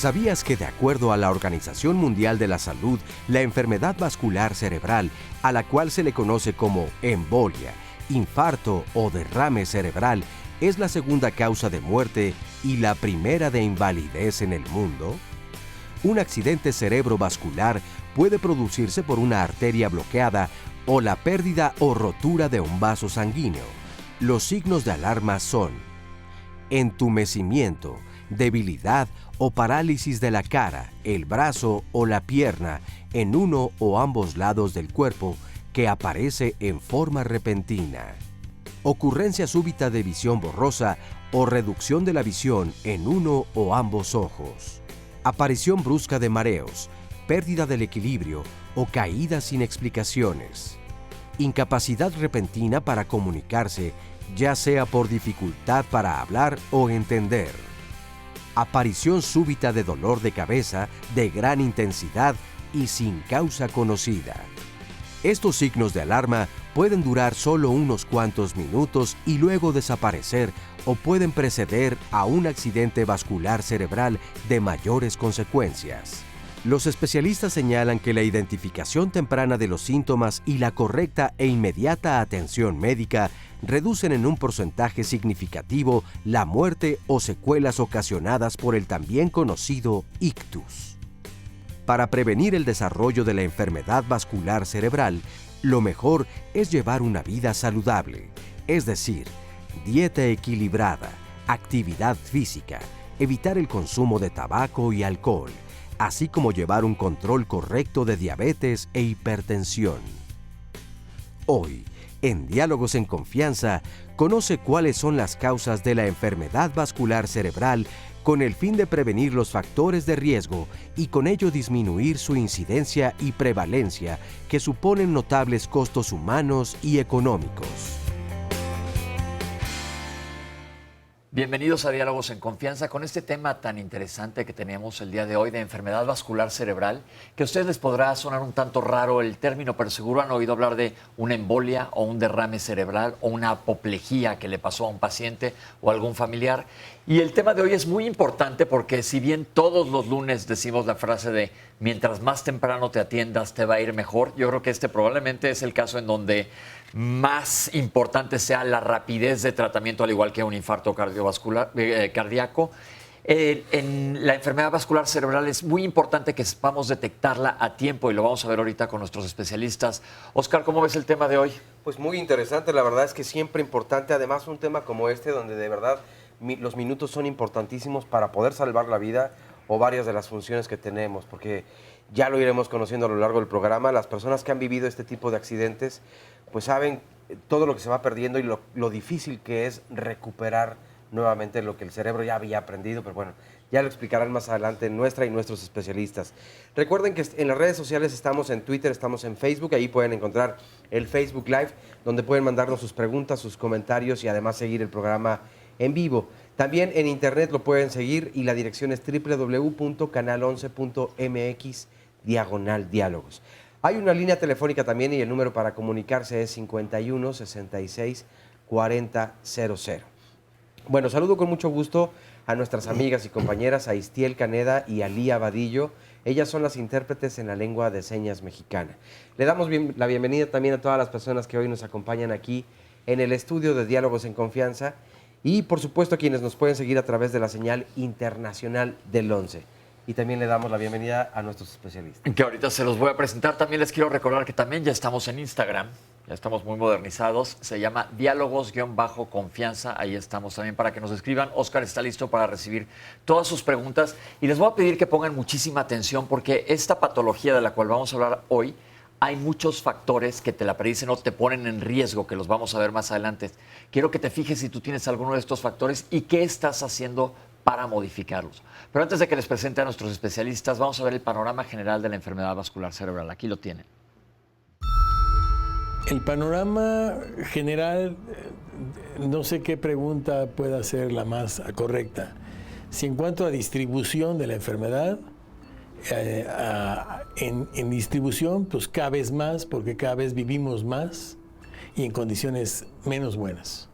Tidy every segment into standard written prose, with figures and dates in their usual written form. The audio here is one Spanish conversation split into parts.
¿Sabías que de acuerdo a la Organización Mundial de la Salud, la enfermedad vascular cerebral, a la cual se le conoce como embolia, infarto o derrame cerebral, es la segunda causa de muerte y la primera de invalidez en el mundo? Un accidente cerebrovascular puede producirse por una arteria bloqueada o la pérdida o rotura de un vaso sanguíneo. Los signos de alarma son entumecimiento, debilidad o parálisis de la cara, el brazo o la pierna en uno o ambos lados del cuerpo que aparece en forma repentina. Ocurrencia súbita de visión borrosa o reducción de la visión en uno o ambos ojos. Aparición brusca de mareos, pérdida del equilibrio o caída sin explicaciones. Incapacidad repentina para comunicarse, ya sea por dificultad para hablar o entender. Aparición súbita de dolor de cabeza de gran intensidad y sin causa conocida. Estos signos de alarma pueden durar solo unos cuantos minutos y luego desaparecer o pueden preceder a un accidente vascular cerebral de mayores consecuencias. Los especialistas señalan que la identificación temprana de los síntomas y la correcta e inmediata atención médica reducen en un porcentaje significativo la muerte o secuelas ocasionadas por el también conocido ictus. Para prevenir el desarrollo de la enfermedad vascular cerebral, lo mejor es llevar una vida saludable, es decir, dieta equilibrada, actividad física, evitar el consumo de tabaco y alcohol, así como llevar un control correcto de diabetes e hipertensión. Hoy, en Diálogos en Confianza, conoce cuáles son las causas de la enfermedad vascular cerebral con el fin de prevenir los factores de riesgo y con ello disminuir su incidencia y prevalencia, que suponen notables costos humanos y económicos. Bienvenidos a Diálogos en Confianza con este tema tan interesante que tenemos el día de hoy de enfermedad vascular cerebral, que a ustedes les podrá sonar un tanto raro el término, pero seguro han oído hablar de una embolia o un derrame cerebral o una apoplejía que le pasó a un paciente o a algún familiar. Y el tema de hoy es muy importante porque si bien todos los lunes decimos la frase de mientras más temprano te atiendas te va a ir mejor, yo creo que este probablemente es el caso en donde más importante sea la rapidez de tratamiento, al igual que un infarto cardíaco. En la enfermedad vascular cerebral es muy importante que sepamos detectarla a tiempo y lo vamos a ver ahorita con nuestros especialistas. Oscar, ¿cómo ves el tema de hoy? Pues muy interesante, la verdad es que siempre importante, además un tema como este donde de verdad los minutos son importantísimos para poder salvar la vida o varias de las funciones que tenemos, porque ya lo iremos conociendo a lo largo del programa. Las personas que han vivido este tipo de accidentes pues saben todo lo que se va perdiendo y lo difícil que es recuperar nuevamente lo que el cerebro ya había aprendido, pero bueno, ya lo explicarán más adelante nuestra y nuestros especialistas. Recuerden que en las redes sociales estamos en Twitter, estamos en Facebook, ahí pueden encontrar el Facebook Live, donde pueden mandarnos sus preguntas, sus comentarios y además seguir el programa en vivo. También en internet lo pueden seguir y la dirección es www.canal11.mx/diálogos. Hay una línea telefónica también y el número para comunicarse es 51 66 40 00. Bueno, saludo con mucho gusto a nuestras amigas y compañeras, a Istiel Caneda y a Lía Vadillo. Ellas son las intérpretes en la lengua de señas mexicana. Le damos la bienvenida también a todas las personas que hoy nos acompañan aquí en el estudio de Diálogos en Confianza y, por supuesto, a quienes nos pueden seguir a través de la señal internacional del 11. Y también le damos la bienvenida a nuestros especialistas. Que ahorita se los voy a presentar. También les quiero recordar que también ya estamos en Instagram. Ya estamos muy modernizados. Se llama Diálogos-Confianza. Ahí estamos también para que nos escriban. Oscar está listo para recibir todas sus preguntas. Y les voy a pedir que pongan muchísima atención porque esta patología de la cual vamos a hablar hoy, hay muchos factores que te la predicen o te ponen en riesgo, que los vamos a ver más adelante. Quiero que te fijes si tú tienes alguno de estos factores y qué estás haciendo para modificarlos. Pero antes de que les presente a nuestros especialistas, vamos a ver el panorama general de la enfermedad vascular cerebral. Aquí lo tienen. El panorama general, no sé qué pregunta pueda ser la más correcta. Si en cuanto a distribución de la enfermedad, en distribución, pues cada vez más, porque cada vez vivimos más y en condiciones menos buenas.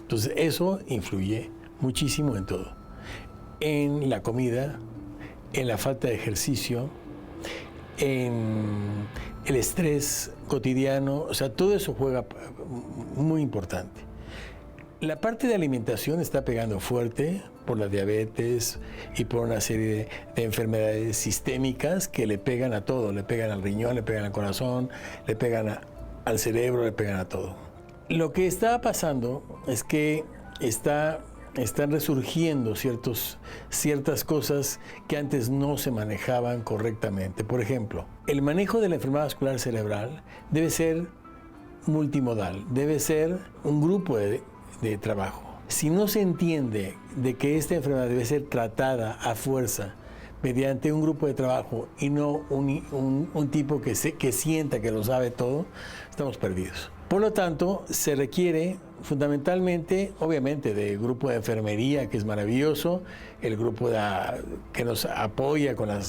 Entonces eso influye muchísimo en todo. En la comida, en la falta de ejercicio, en el estrés cotidiano, o sea, todo eso juega muy importante. La parte de alimentación está pegando fuerte por la diabetes y por una serie de enfermedades sistémicas que le pegan a todo, le pegan al riñón, le pegan al corazón, le pegan al cerebro, le pegan a todo. Lo que está pasando es que están resurgiendo ciertas cosas que antes no se manejaban correctamente. Por ejemplo, el manejo de la enfermedad vascular cerebral debe ser multimodal, debe ser un grupo de trabajo. Si no se entiende de que esta enfermedad debe ser tratada a fuerza mediante un grupo de trabajo y no un tipo que sienta que lo sabe todo, estamos perdidos. Por lo tanto, se requiere fundamentalmente, obviamente, del grupo de enfermería, que es maravilloso, el grupo que nos apoya con el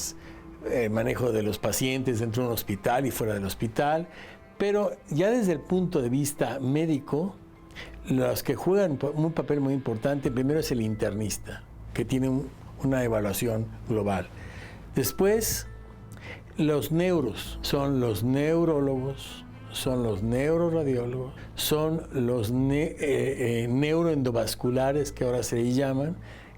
manejo de los pacientes dentro de un hospital y fuera del hospital, pero ya desde el punto de vista médico, los que juegan un papel muy importante, primero es el internista, que tiene una evaluación global. Después, los neuros, son los neurólogos, son los neuroradiólogos, son los neuroendovasculares, que ahora se llaman,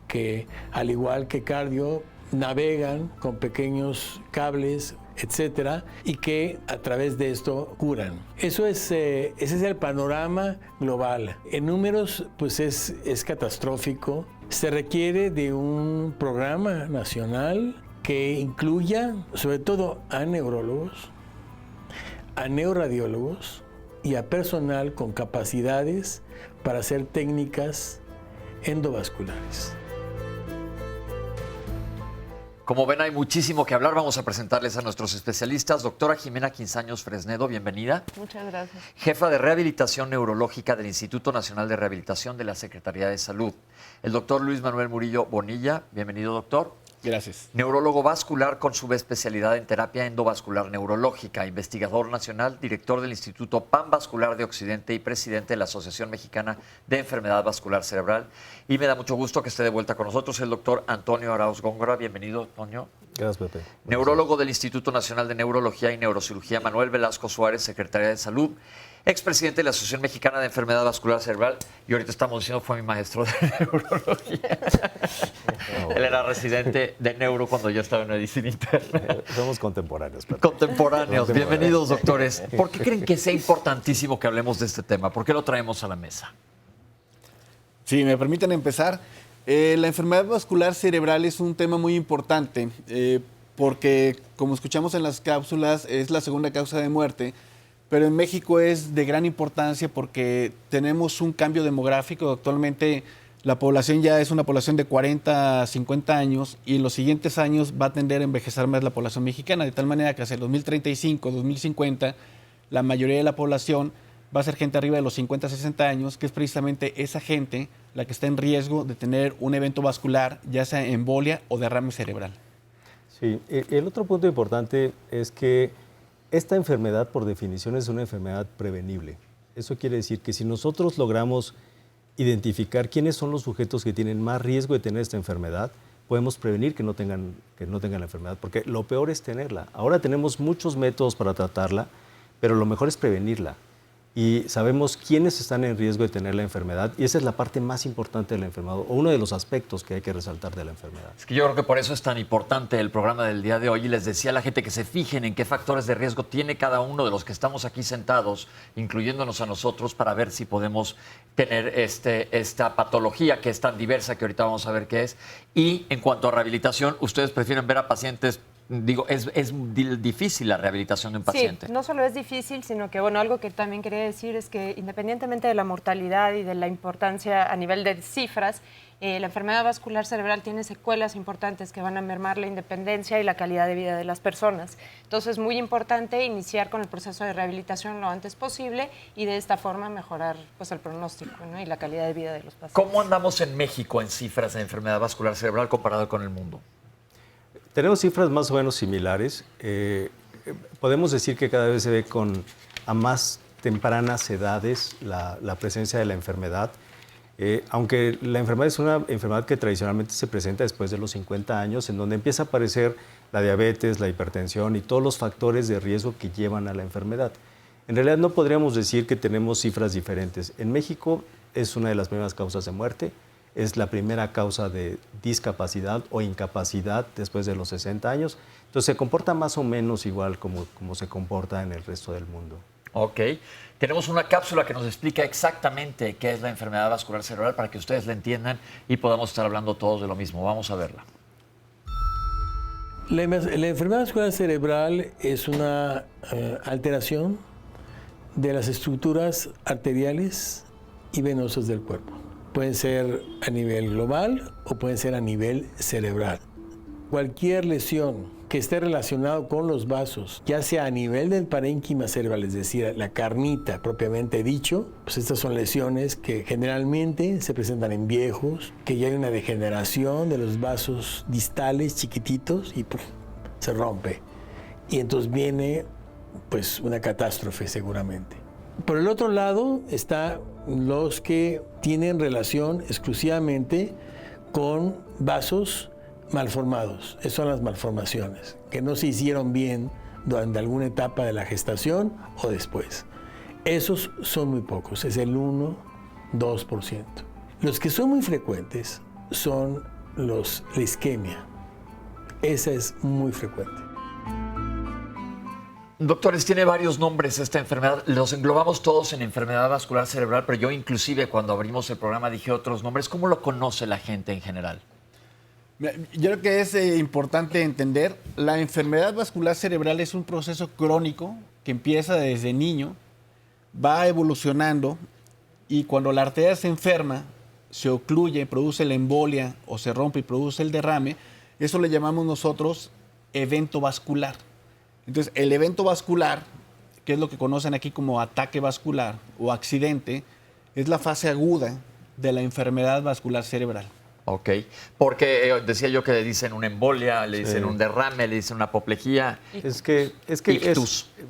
que al igual que cardio, navegan con pequeños cables, etcétera, y que a través de esto curan. Ese es el panorama global. En números, pues es catastrófico. Se requiere de un programa nacional que incluya sobre todo a neurólogos, a neuroradiólogos y a personal con capacidades para hacer técnicas endovasculares. Como ven, hay muchísimo que hablar. Vamos a presentarles a nuestros especialistas. Doctora Jimena Quinzaños Fresnedo, bienvenida. Muchas gracias. Jefa de Rehabilitación Neurológica del Instituto Nacional de Rehabilitación de la Secretaría de Salud. El doctor Luis Manuel Murillo Bonilla, bienvenido, doctor. Gracias. Neurólogo vascular con subespecialidad en terapia endovascular neurológica, investigador nacional, director del Instituto Panvascular de Occidente y presidente de la Asociación Mexicana de Enfermedad Vascular Cerebral. Y me da mucho gusto que esté de vuelta con nosotros el doctor Antonio Arauz Góngora. Bienvenido, Antonio. Gracias, Pepe. Neurólogo del Instituto Nacional de Neurología y Neurocirugía, Manuel Velasco Suárez, Secretaría de Salud. Expresidente de la Asociación Mexicana de Enfermedad Vascular Cerebral, y ahorita estamos diciendo fue mi maestro de neurología. Él era residente de neuro cuando yo estaba en medicina interna. Somos contemporáneos. Contemporáneos. Bienvenidos, doctores. ¿Por qué creen que sea importantísimo que hablemos de este tema? ¿Por qué lo traemos a la mesa? Si me permiten empezar, la enfermedad vascular cerebral es un tema muy importante porque, como escuchamos en las cápsulas, es la segunda causa de muerte. Pero en México es de gran importancia porque tenemos un cambio demográfico. Actualmente la población ya es una población de 40 a 50 años y en los siguientes años va a tender a envejecer más la población mexicana, de tal manera que hacia el 2035, 2050, la mayoría de la población va a ser gente arriba de los 50 a 60 años, que es precisamente esa gente la que está en riesgo de tener un evento vascular, ya sea embolia o derrame cerebral. Sí, el otro punto importante es que esta enfermedad, por definición, es una enfermedad prevenible. Eso quiere decir que si nosotros logramos identificar quiénes son los sujetos que tienen más riesgo de tener esta enfermedad, podemos prevenir que no tengan la enfermedad, porque lo peor es tenerla. Ahora tenemos muchos métodos para tratarla, pero lo mejor es prevenirla. Y sabemos quiénes están en riesgo de tener la enfermedad, y esa es la parte más importante de la enfermedad, o uno de los aspectos que hay que resaltar de la enfermedad. Es que yo creo que por eso es tan importante el programa del día de hoy, y les decía a la gente que se fijen en qué factores de riesgo tiene cada uno de los que estamos aquí sentados, incluyéndonos a nosotros, para ver si podemos tener esta patología que es tan diversa, que ahorita vamos a ver qué es. Y en cuanto a rehabilitación, ¿ustedes prefieren ver a pacientes? Digo, es difícil la rehabilitación de un paciente. Sí, no solo es difícil, sino que, bueno, algo que también quería decir es que independientemente de la mortalidad y de la importancia a nivel de cifras, la enfermedad vascular cerebral tiene secuelas importantes que van a mermar la independencia y la calidad de vida de las personas. Entonces, es muy importante iniciar con el proceso de rehabilitación lo antes posible y de esta forma mejorar pues, el pronóstico, ¿no? Y la calidad de vida de los pacientes. ¿Cómo andamos en México en cifras de enfermedad vascular cerebral comparado con el mundo? Tenemos cifras más o menos similares. Podemos decir que cada vez se ve a más tempranas edades la presencia de la enfermedad. Aunque la enfermedad es una enfermedad que tradicionalmente se presenta después de los 50 años, en donde empieza a aparecer la diabetes, la hipertensión y todos los factores de riesgo que llevan a la enfermedad. En realidad no podríamos decir que tenemos cifras diferentes. En México es una de las primeras causas de muerte, es la primera causa de discapacidad o incapacidad después de los 60 años. Entonces se comporta más o menos igual como se comporta en el resto del mundo. Ok. Tenemos una cápsula que nos explica exactamente qué es la enfermedad vascular cerebral para que ustedes la entiendan y podamos estar hablando todos de lo mismo. Vamos a verla. La enfermedad vascular cerebral es una alteración de las estructuras arteriales y venosas del cuerpo. Pueden ser a nivel global o pueden ser a nivel cerebral. Cualquier lesión que esté relacionado con los vasos, ya sea a nivel del parénquima cerebral, es decir, la carnita propiamente dicho, pues estas son lesiones que generalmente se presentan en viejos, que ya hay una degeneración de los vasos distales chiquititos y ¡puf!, se rompe. Y entonces viene pues una catástrofe seguramente. Por el otro lado están los que tienen relación exclusivamente con vasos malformados. Esas son las malformaciones, que no se hicieron bien durante alguna etapa de la gestación o después. Esos son muy pocos, es el 1-2%. Los que son muy frecuentes son la isquemia. Esa es muy frecuente. Doctores, tiene varios nombres esta enfermedad. Los englobamos todos en enfermedad vascular cerebral, pero yo inclusive cuando abrimos el programa dije otros nombres. ¿Cómo lo conoce la gente en general? Yo creo que es importante entender, la enfermedad vascular cerebral es un proceso crónico que empieza desde niño, va evolucionando y cuando la arteria se enferma, se ocluye, produce la embolia o se rompe y produce el derrame, eso le llamamos nosotros evento vascular. Entonces, el evento vascular, que es lo que conocen aquí como ataque vascular o accidente, es la fase aguda de la enfermedad vascular cerebral. Ok, porque decía yo que le dicen una embolia, le dicen un derrame, le dicen una apoplejía.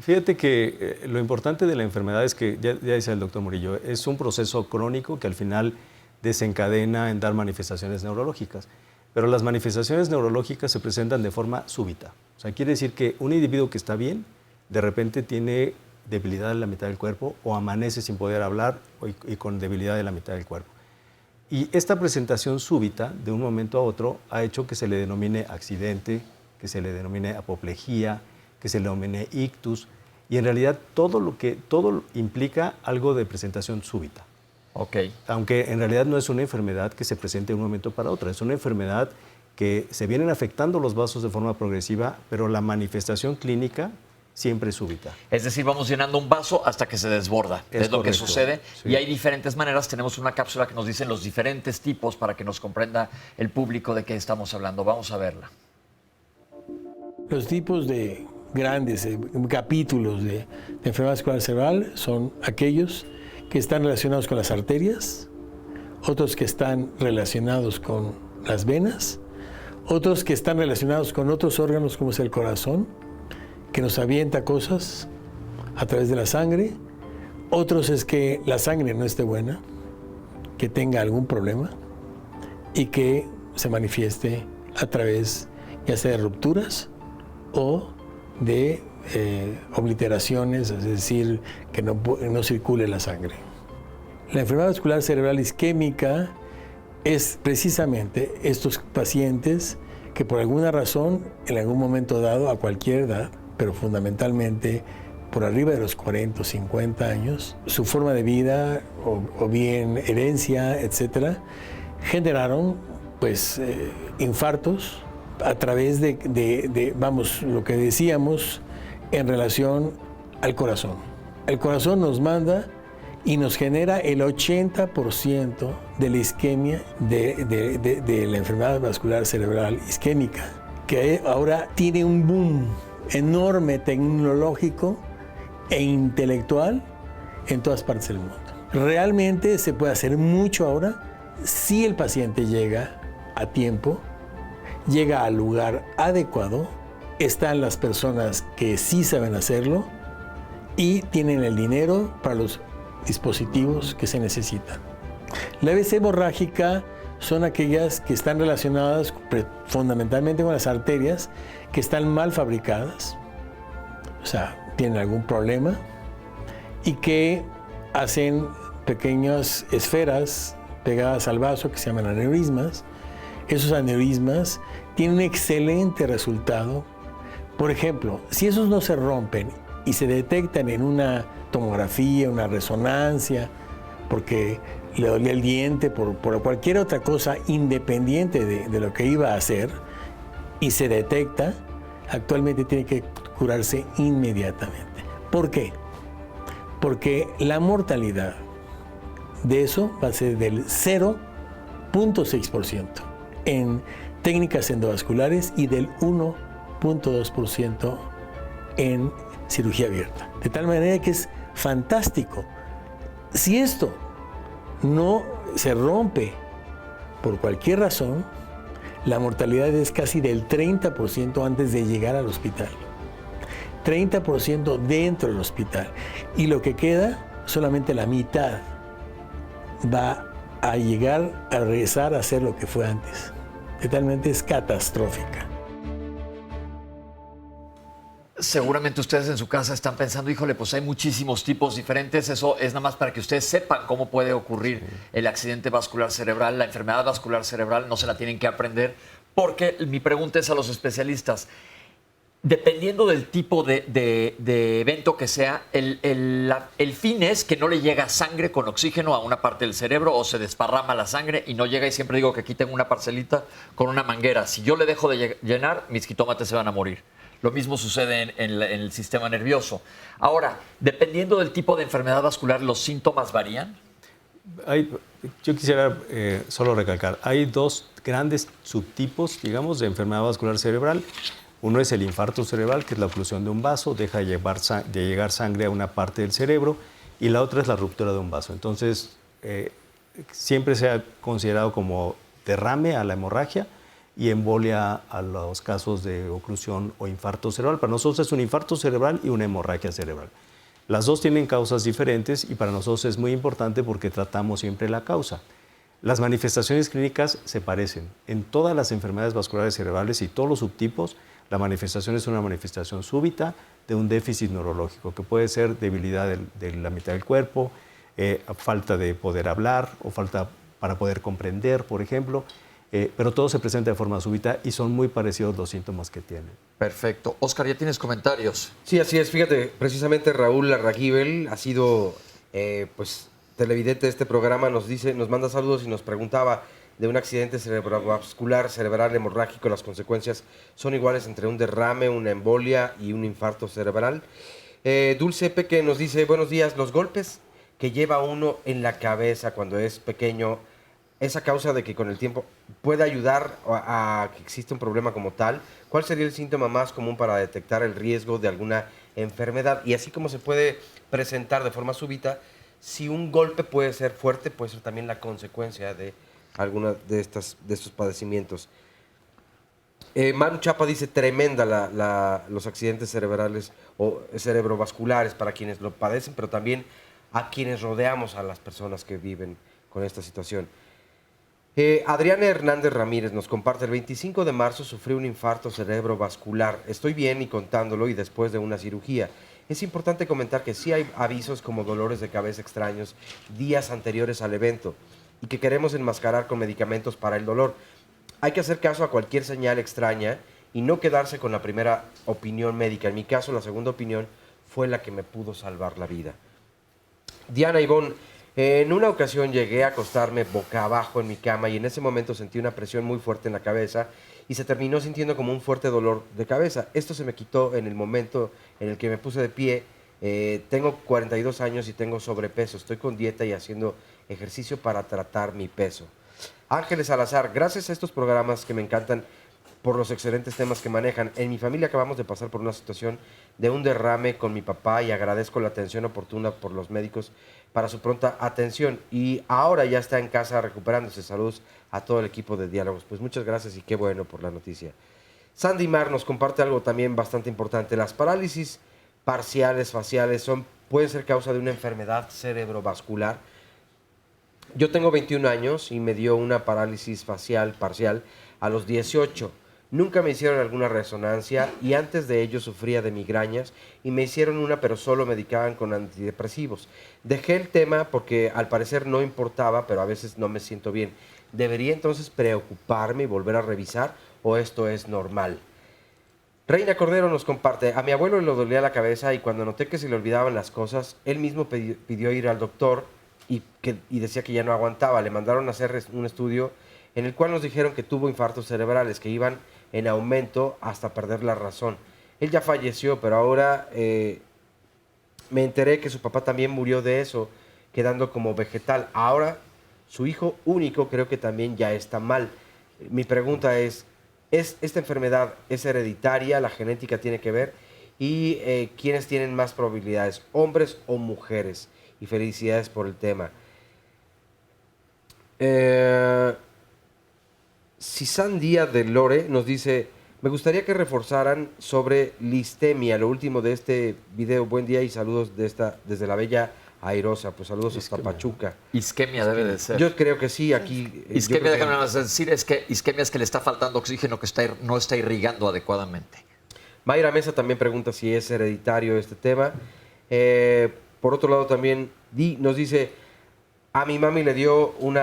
Fíjate que lo importante de la enfermedad es que, ya dice el doctor Murillo, es un proceso crónico que al final desencadena en dar manifestaciones neurológicas. Pero las manifestaciones neurológicas se presentan de forma súbita. O sea, quiere decir que un individuo que está bien, de repente tiene debilidad en la mitad del cuerpo o amanece sin poder hablar y con debilidad en la mitad del cuerpo. Y esta presentación súbita, de un momento a otro, ha hecho que se le denomine accidente, que se le denomine apoplejía, que se le denomine ictus, y en realidad todo implica algo de presentación súbita. Okay. Aunque en realidad no es una enfermedad que se presente de un momento para otro, es una enfermedad que se vienen afectando los vasos de forma progresiva, pero la manifestación clínica siempre es súbita. Es decir, vamos llenando un vaso hasta que se desborda. Es lo que sucede. Sí. Y hay diferentes maneras. Tenemos una cápsula que nos dice los diferentes tipos para que nos comprenda el público de qué estamos hablando. Vamos a verla. Los tipos de grandes capítulos de enfermedad vascular cerebral son aquellos que están relacionados con las arterias, otros que están relacionados con las venas, otros que están relacionados con otros órganos como es el corazón, que nos avienta cosas a través de la sangre, otros es que la sangre no esté buena, que tenga algún problema y que se manifieste a través ya sea de rupturas o de obliteraciones, es decir, que no circule la sangre. La enfermedad vascular cerebral isquémica es precisamente estos pacientes que por alguna razón, en algún momento dado, a cualquier edad, pero fundamentalmente por arriba de los 40 o 50 años, su forma de vida o bien herencia, etcétera, generaron pues infartos a través de lo que decíamos en relación al corazón. El corazón nos manda y nos genera el 80% de la isquemia de la enfermedad vascular cerebral isquémica, que ahora tiene un boom enorme tecnológico e intelectual en todas partes del mundo. Realmente se puede hacer mucho ahora si el paciente llega a tiempo, llega al lugar adecuado, están las personas que sí saben hacerlo y tienen el dinero para los dispositivos que se necesitan. La ABC hemorrágica son aquellas que están relacionadas fundamentalmente con las arterias que están mal fabricadas, o sea, tienen algún problema y que hacen pequeñas esferas pegadas al vaso que se llaman aneurismas. Esos aneurismas tienen un excelente resultado. Por ejemplo, si esos no se rompen y se detectan en una tomografía, una resonancia, porque le dolía el diente, por cualquier otra cosa independiente de lo que iba a hacer, y se detecta, actualmente tiene que curarse inmediatamente. ¿Por qué? Porque la mortalidad de eso va a ser del 0.6% en técnicas endovasculares y del 1.2% en cirugía abierta. De tal manera que es fantástico. Si esto no se rompe por cualquier razón, la mortalidad es casi del 30% antes de llegar al hospital. 30% dentro del hospital. Y lo que queda, solamente la mitad va a llegar a regresar a ser lo que fue antes. Totalmente es catastrófica. Seguramente ustedes en su casa están pensando, híjole, pues hay muchísimos tipos diferentes. Eso es nada más para que ustedes sepan cómo puede ocurrir el accidente vascular cerebral, la enfermedad vascular cerebral. No se la tienen que aprender, porque mi pregunta es a los especialistas. Dependiendo del tipo de evento que sea, el fin es que no le llega sangre con oxígeno a una parte del cerebro o se desparrama la sangre y no llega, y siempre digo que quiten una parcelita con una manguera. Si yo le dejo de llenar, mis jitomates se van a morir. Lo mismo sucede en el sistema nervioso. Ahora, dependiendo del tipo de enfermedad vascular, ¿los síntomas varían? Yo quisiera solo recalcar, hay dos grandes subtipos, digamos, de enfermedad vascular cerebral. Uno es el infarto cerebral, que es la oclusión de un vaso, deja de llegar sangre a una parte del cerebro, y la otra es la ruptura de un vaso. Entonces, siempre se ha considerado como derrame a la hemorragia y embolia a los casos de oclusión o infarto cerebral. Para nosotros es un infarto cerebral y una hemorragia cerebral. Las dos tienen causas diferentes y para nosotros es muy importante porque tratamos siempre la causa. Las manifestaciones clínicas se parecen. En todas las enfermedades vasculares cerebrales y todos los subtipos, la manifestación es una manifestación súbita de un déficit neurológico, que puede ser debilidad de la mitad del cuerpo, falta de poder hablar o falta para poder comprender, por ejemplo. Pero todo se presenta de forma súbita y son muy parecidos los síntomas que tienen. Perfecto. Oscar, ¿ya tienes comentarios? Sí, así es. Fíjate, precisamente Raúl Larraguibel ha sido televidente de este programa, nos manda saludos y nos preguntaba de un accidente cerebrovascular cerebral hemorrágico. Las consecuencias son iguales entre un derrame, una embolia y un infarto cerebral. Dulce Peque nos dice, buenos días, los golpes que lleva uno en la cabeza cuando es pequeño, ¿esa causa de que con el tiempo puede ayudar a que exista un problema como tal? ¿Cuál sería el síntoma más común para detectar el riesgo de alguna enfermedad? Y así como se puede presentar de forma súbita, si un golpe puede ser fuerte, puede ser también la consecuencia de alguna de estos padecimientos. Maru Chapa dice, tremenda los accidentes cerebrales o cerebrovasculares para quienes lo padecen, pero también a quienes rodeamos a las personas que viven con esta situación. Adriana Hernández Ramírez nos comparte, el 25 de marzo sufrí un infarto cerebrovascular. Estoy bien y contándolo y después de una cirugía. Es importante comentar que sí hay avisos como dolores de cabeza extraños días anteriores al evento y que queremos enmascarar con medicamentos para el dolor. Hay que hacer caso a cualquier señal extraña y no quedarse con la primera opinión médica. En mi caso, la segunda opinión fue la que me pudo salvar la vida. Diana Ivonne, en una ocasión llegué a acostarme boca abajo en mi cama y en ese momento sentí una presión muy fuerte en la cabeza y se terminó sintiendo como un fuerte dolor de cabeza. Esto se me quitó en el momento en el que me puse de pie. Tengo 42 años y tengo sobrepeso. Estoy con dieta y haciendo ejercicio para tratar mi peso. Ángeles Salazar, gracias a estos programas que me encantan por los excelentes temas que manejan. En mi familia acabamos de pasar por una situación de un derrame con mi papá y agradezco la atención oportuna por los médicos para su pronta atención. Y ahora ya está en casa recuperándose. Saludos a todo el equipo de Diálogos. Pues muchas gracias y qué bueno por la noticia. Sandy Mar nos comparte algo también bastante importante. Las parálisis parciales faciales pueden ser causa de una enfermedad cerebrovascular. Yo tengo 21 años y me dio una parálisis facial parcial a los 18. Nunca me hicieron alguna resonancia y antes de ello sufría de migrañas y me hicieron una, pero solo medicaban con antidepresivos. Dejé el tema porque al parecer no importaba, pero a veces no me siento bien. ¿Debería entonces preocuparme y volver a revisar o esto es normal? Reina Cordero nos comparte, a mi abuelo le dolía la cabeza y cuando noté que se le olvidaban las cosas, él mismo pidió ir al doctor y decía que ya no aguantaba. Le mandaron a hacer un estudio en el cual nos dijeron que tuvo infartos cerebrales que iban en aumento hasta perder la razón. Él ya falleció, pero ahora me enteré que su papá también murió de eso, quedando como vegetal. Ahora su hijo único creo que también ya está mal. Mi pregunta es ¿esta enfermedad es hereditaria? ¿La genética tiene que ver? ¿Y quiénes tienen más probabilidades, hombres o mujeres? Y felicidades por el tema. Cisan Díaz de Lore nos dice, me gustaría que reforzaran sobre listemia, lo último de este video. Buen día y saludos desde la bella Airosa. Pues saludos hasta Pachuca. Isquemia debe de ser. Yo creo que sí, aquí... Isquemia, déjame más decir, es que isquemia es que le está faltando oxígeno, que no está irrigando adecuadamente. Mayra Mesa también pregunta si es hereditario este tema. Por otro lado también nos dice, a mi mami le dio un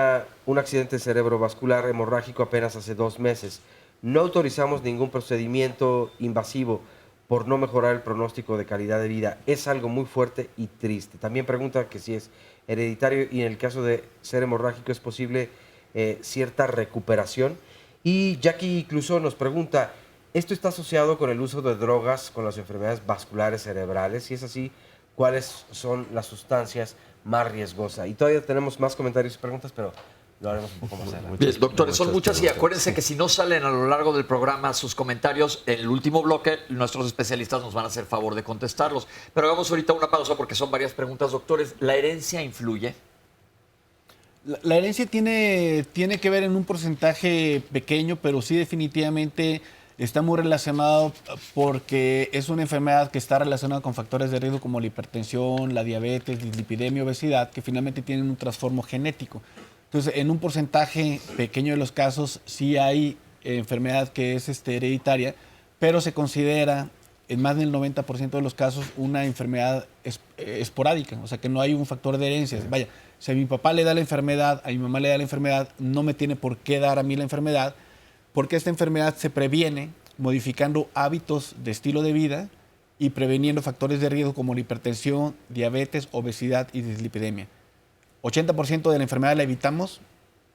accidente cerebrovascular hemorrágico apenas hace 2 meses. No autorizamos ningún procedimiento invasivo por no mejorar el pronóstico de calidad de vida. Es algo muy fuerte y triste. También pregunta que si es hereditario y en el caso de ser hemorrágico es posible cierta recuperación. Y Jackie Clusó nos pregunta, ¿esto está asociado con el uso de drogas con las enfermedades vasculares cerebrales? Si es así, ¿cuáles son las sustancias más riesgosas? Y todavía tenemos más comentarios y preguntas, pero lo haremos un poco más adelante. Bien, doctores, son muchas y acuérdense que si no salen a lo largo del programa sus comentarios, en el último bloque nuestros especialistas nos van a hacer favor de contestarlos. Pero hagamos ahorita una pausa porque son varias preguntas. Doctores, ¿la herencia influye? La herencia tiene que ver en un porcentaje pequeño, pero sí definitivamente está muy relacionado porque es una enfermedad que está relacionada con factores de riesgo como la hipertensión, la diabetes, dislipidemia, obesidad, que finalmente tienen un trastorno genético. Entonces, en un porcentaje pequeño de los casos sí hay enfermedad que es hereditaria, pero se considera en más del 90% de los casos una enfermedad esporádica, o sea que no hay un factor de herencia. Vaya, si a mi papá le da la enfermedad, a mi mamá le da la enfermedad, no me tiene por qué dar a mí la enfermedad, porque esta enfermedad se previene modificando hábitos de estilo de vida y preveniendo factores de riesgo como la hipertensión, diabetes, obesidad y dislipidemia. 80% de la enfermedad la evitamos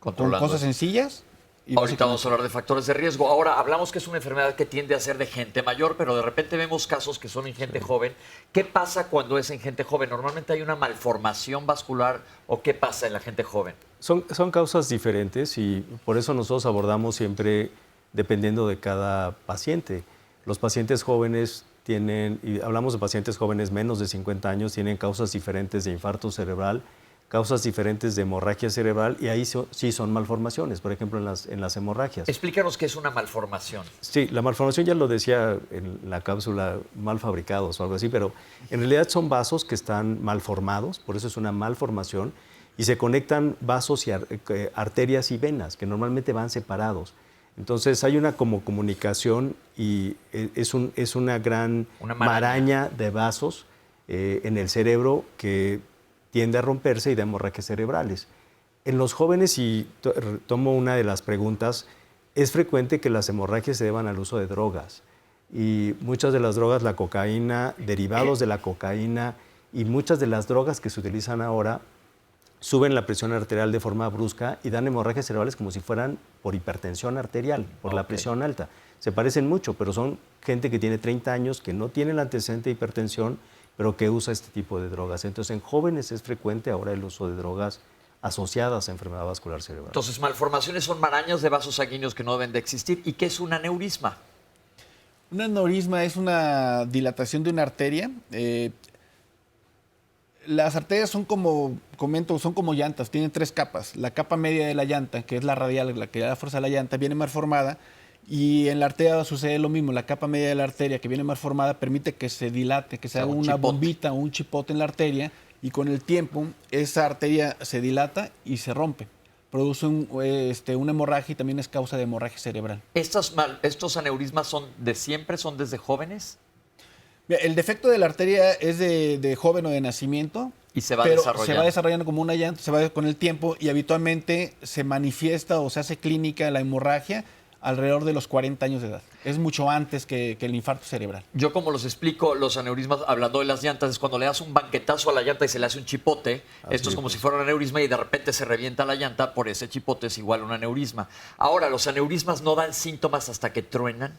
con cosas sencillas. Y ahorita vamos a hablar de factores de riesgo. Ahora, hablamos que es una enfermedad que tiende a ser de gente mayor, pero de repente vemos casos que son en gente joven. ¿Qué pasa cuando es en gente joven? ¿Normalmente hay una malformación vascular o qué pasa en la gente joven? Son causas diferentes y por eso nosotros abordamos siempre dependiendo de cada paciente. Los pacientes jóvenes tienen, y hablamos de pacientes jóvenes menos de 50 años, tienen causas diferentes de infarto cerebral, causas diferentes de hemorragia cerebral y ahí sí son malformaciones, por ejemplo, en las hemorragias. Explícanos qué es una malformación. Sí, la malformación ya lo decía en la cápsula, mal fabricados o algo así, pero en realidad son vasos que están mal formados, por eso es una malformación, y se conectan vasos y arterias y venas, que normalmente van separados. Entonces hay una como comunicación y es una gran maraña de vasos en el cerebro que tiende a romperse y de hemorragias cerebrales. En los jóvenes, y tomo una de las preguntas, es frecuente que las hemorragias se deban al uso de drogas. Y muchas de las drogas, la cocaína, derivados de la cocaína y muchas de las drogas que se utilizan ahora suben la presión arterial de forma brusca y dan hemorragias cerebrales como si fueran por hipertensión arterial, por la presión alta. Se parecen mucho, pero son gente que tiene 30 años, que no tiene el antecedente de hipertensión, pero que usa este tipo de drogas. Entonces, en jóvenes es frecuente ahora el uso de drogas asociadas a enfermedad vascular cerebral. Entonces, malformaciones son marañas de vasos sanguíneos que no deben de existir. ¿Y qué es un aneurisma? Un aneurisma es una dilatación de una arteria. Las arterias son como llantas, tienen 3 capas. La capa media de la llanta, que es la radial, la que da fuerza a la llanta, viene mal formada. Y en la arteria sucede lo mismo. La capa media de la arteria, que viene mal formada, permite que se dilate, que se haga una bombita o un chipote en la arteria y con el tiempo esa arteria se dilata y se rompe. Produce una hemorragia y también es causa de hemorragia cerebral. ¿Estos aneurismas son de siempre, son desde jóvenes? Mira, el defecto de la arteria es de joven o de nacimiento. Y se va pero desarrollando. se va desarrollando como una llanta, se va con el tiempo y habitualmente se manifiesta o se hace clínica la hemorragia alrededor de los 40 años de edad. Es mucho antes que el infarto cerebral. Yo como los explico, los aneurismas, hablando de las llantas, es cuando le das un banquetazo a la llanta y se le hace un chipote. Esto es como si fuera un aneurisma y de repente se revienta la llanta, por ese chipote es igual a un aneurisma. Ahora, ¿los aneurismas no dan síntomas hasta que truenan?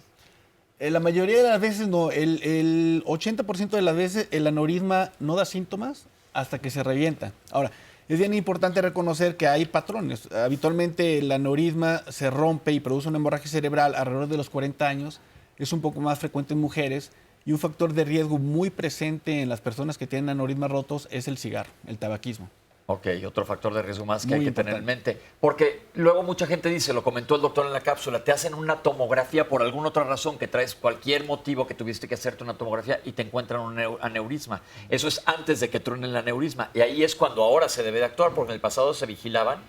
La mayoría de las veces no. El 80% de las veces el aneurisma no da síntomas hasta que se revienta. Ahora, es bien importante reconocer que hay patrones. Habitualmente el aneurisma se rompe y produce una hemorragia cerebral alrededor de los 40 años. Es un poco más frecuente en mujeres y un factor de riesgo muy presente en las personas que tienen aneurismas rotos es el cigarro, el tabaquismo. Ok, otro factor de riesgo más que Muy hay que tener en mente. Porque luego mucha gente dice, lo comentó el doctor en la cápsula, te hacen una tomografía por alguna otra razón, que traes cualquier motivo que tuviste que hacerte una tomografía y te encuentran un aneurisma. Eso es antes de que truene el aneurisma. Y ahí es cuando ahora se debe de actuar, porque en el pasado se vigilaban.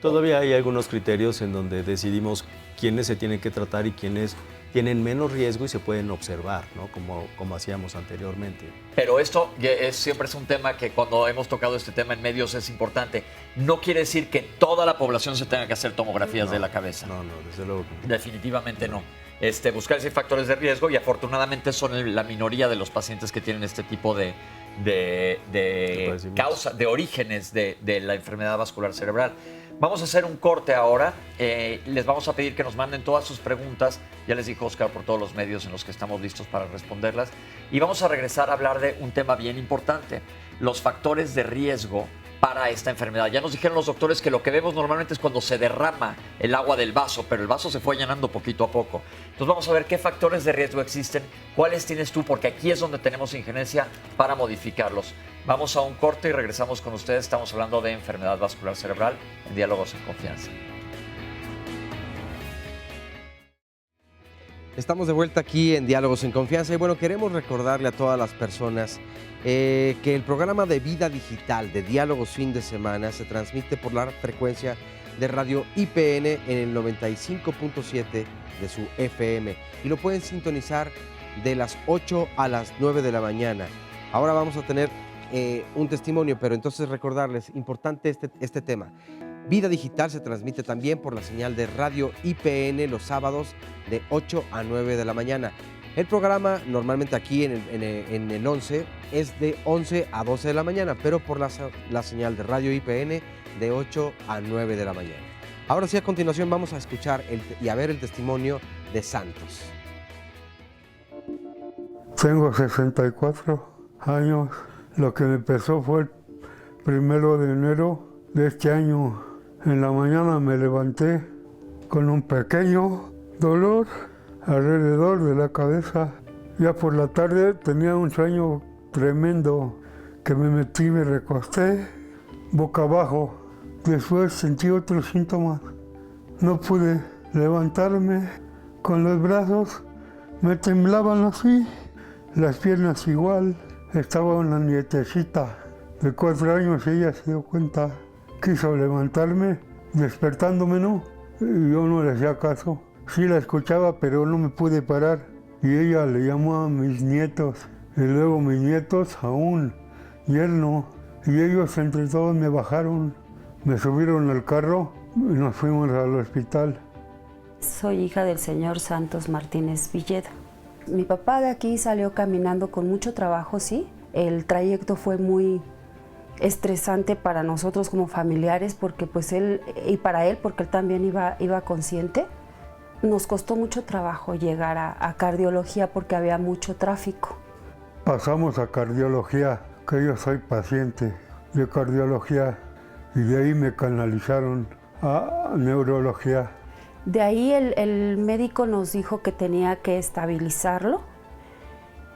Todavía hay algunos criterios en donde decidimos quiénes se tienen que tratar y quiénes tienen menos riesgo y se pueden observar, ¿no? Como hacíamos anteriormente. Pero esto siempre es un tema que cuando hemos tocado este tema en medios es importante. No quiere decir que toda la población se tenga que hacer tomografías de la cabeza. No, desde luego. Definitivamente no. Buscar si hay factores de riesgo y afortunadamente son la minoría de los pacientes que tienen este tipo de causa, de orígenes de la enfermedad vascular cerebral. Vamos a hacer un corte ahora. Les vamos a pedir que nos manden todas sus preguntas. Ya les dijo Oscar por todos los medios en los que estamos listos para responderlas. Y vamos a regresar a hablar de un tema bien importante, los factores de riesgo para esta enfermedad. Ya nos dijeron los doctores que lo que vemos normalmente es cuando se derrama el agua del vaso, pero el vaso se fue llenando poquito a poco. Entonces vamos a ver qué factores de riesgo existen, cuáles tienes tú, porque aquí es donde tenemos injerencia para modificarlos. Vamos a un corte y regresamos con ustedes. Estamos hablando de enfermedad vascular cerebral en Diálogos en Confianza. Estamos de vuelta aquí en Diálogos en Confianza y bueno, queremos recordarle a todas las personas que el programa de Vida Digital de Diálogos Fin de Semana se transmite por la frecuencia de Radio IPN en el 95.7 de su FM y lo pueden sintonizar de las 8 a las 9 de la mañana. Ahora vamos a tener un testimonio, pero entonces recordarles, importante este tema. Vida Digital se transmite también por la señal de Radio IPN los sábados de 8 a 9 de la mañana. El programa normalmente aquí en el 11 es de 11 a 12 de la mañana, pero por la señal de Radio IPN de 8 a 9 de la mañana. Ahora sí, a continuación vamos a escuchar y a ver el testimonio de Santos. Tengo 64 años. Lo que me empezó fue el 1 de enero de este año. En la mañana me levanté con un pequeño dolor alrededor de la cabeza. Ya por la tarde tenía un sueño tremendo que me metí, me recosté boca abajo. Después sentí otros síntomas. No pude levantarme con los brazos, me temblaban así, las piernas igual. Estaba una nietecita de 4 años y ella se dio cuenta. Quiso levantarme, despertándome no, y yo no le hacía caso. Sí la escuchaba, pero no me pude parar. Y ella le llamó a mis nietos, y luego mis nietos a un yerno. Y ellos entre todos me bajaron, me subieron al carro y nos fuimos al hospital. Soy hija del señor Santos Martínez Villeda. Mi papá de aquí salió caminando con mucho trabajo, sí. El trayecto fue muy estresante para nosotros como familiares porque pues él, y para él porque él también iba consciente. Nos costó mucho trabajo llegar a cardiología porque había mucho tráfico. Pasamos a cardiología, que yo soy paciente de cardiología y de ahí me canalizaron a neurología. De ahí el médico nos dijo que tenía que estabilizarlo,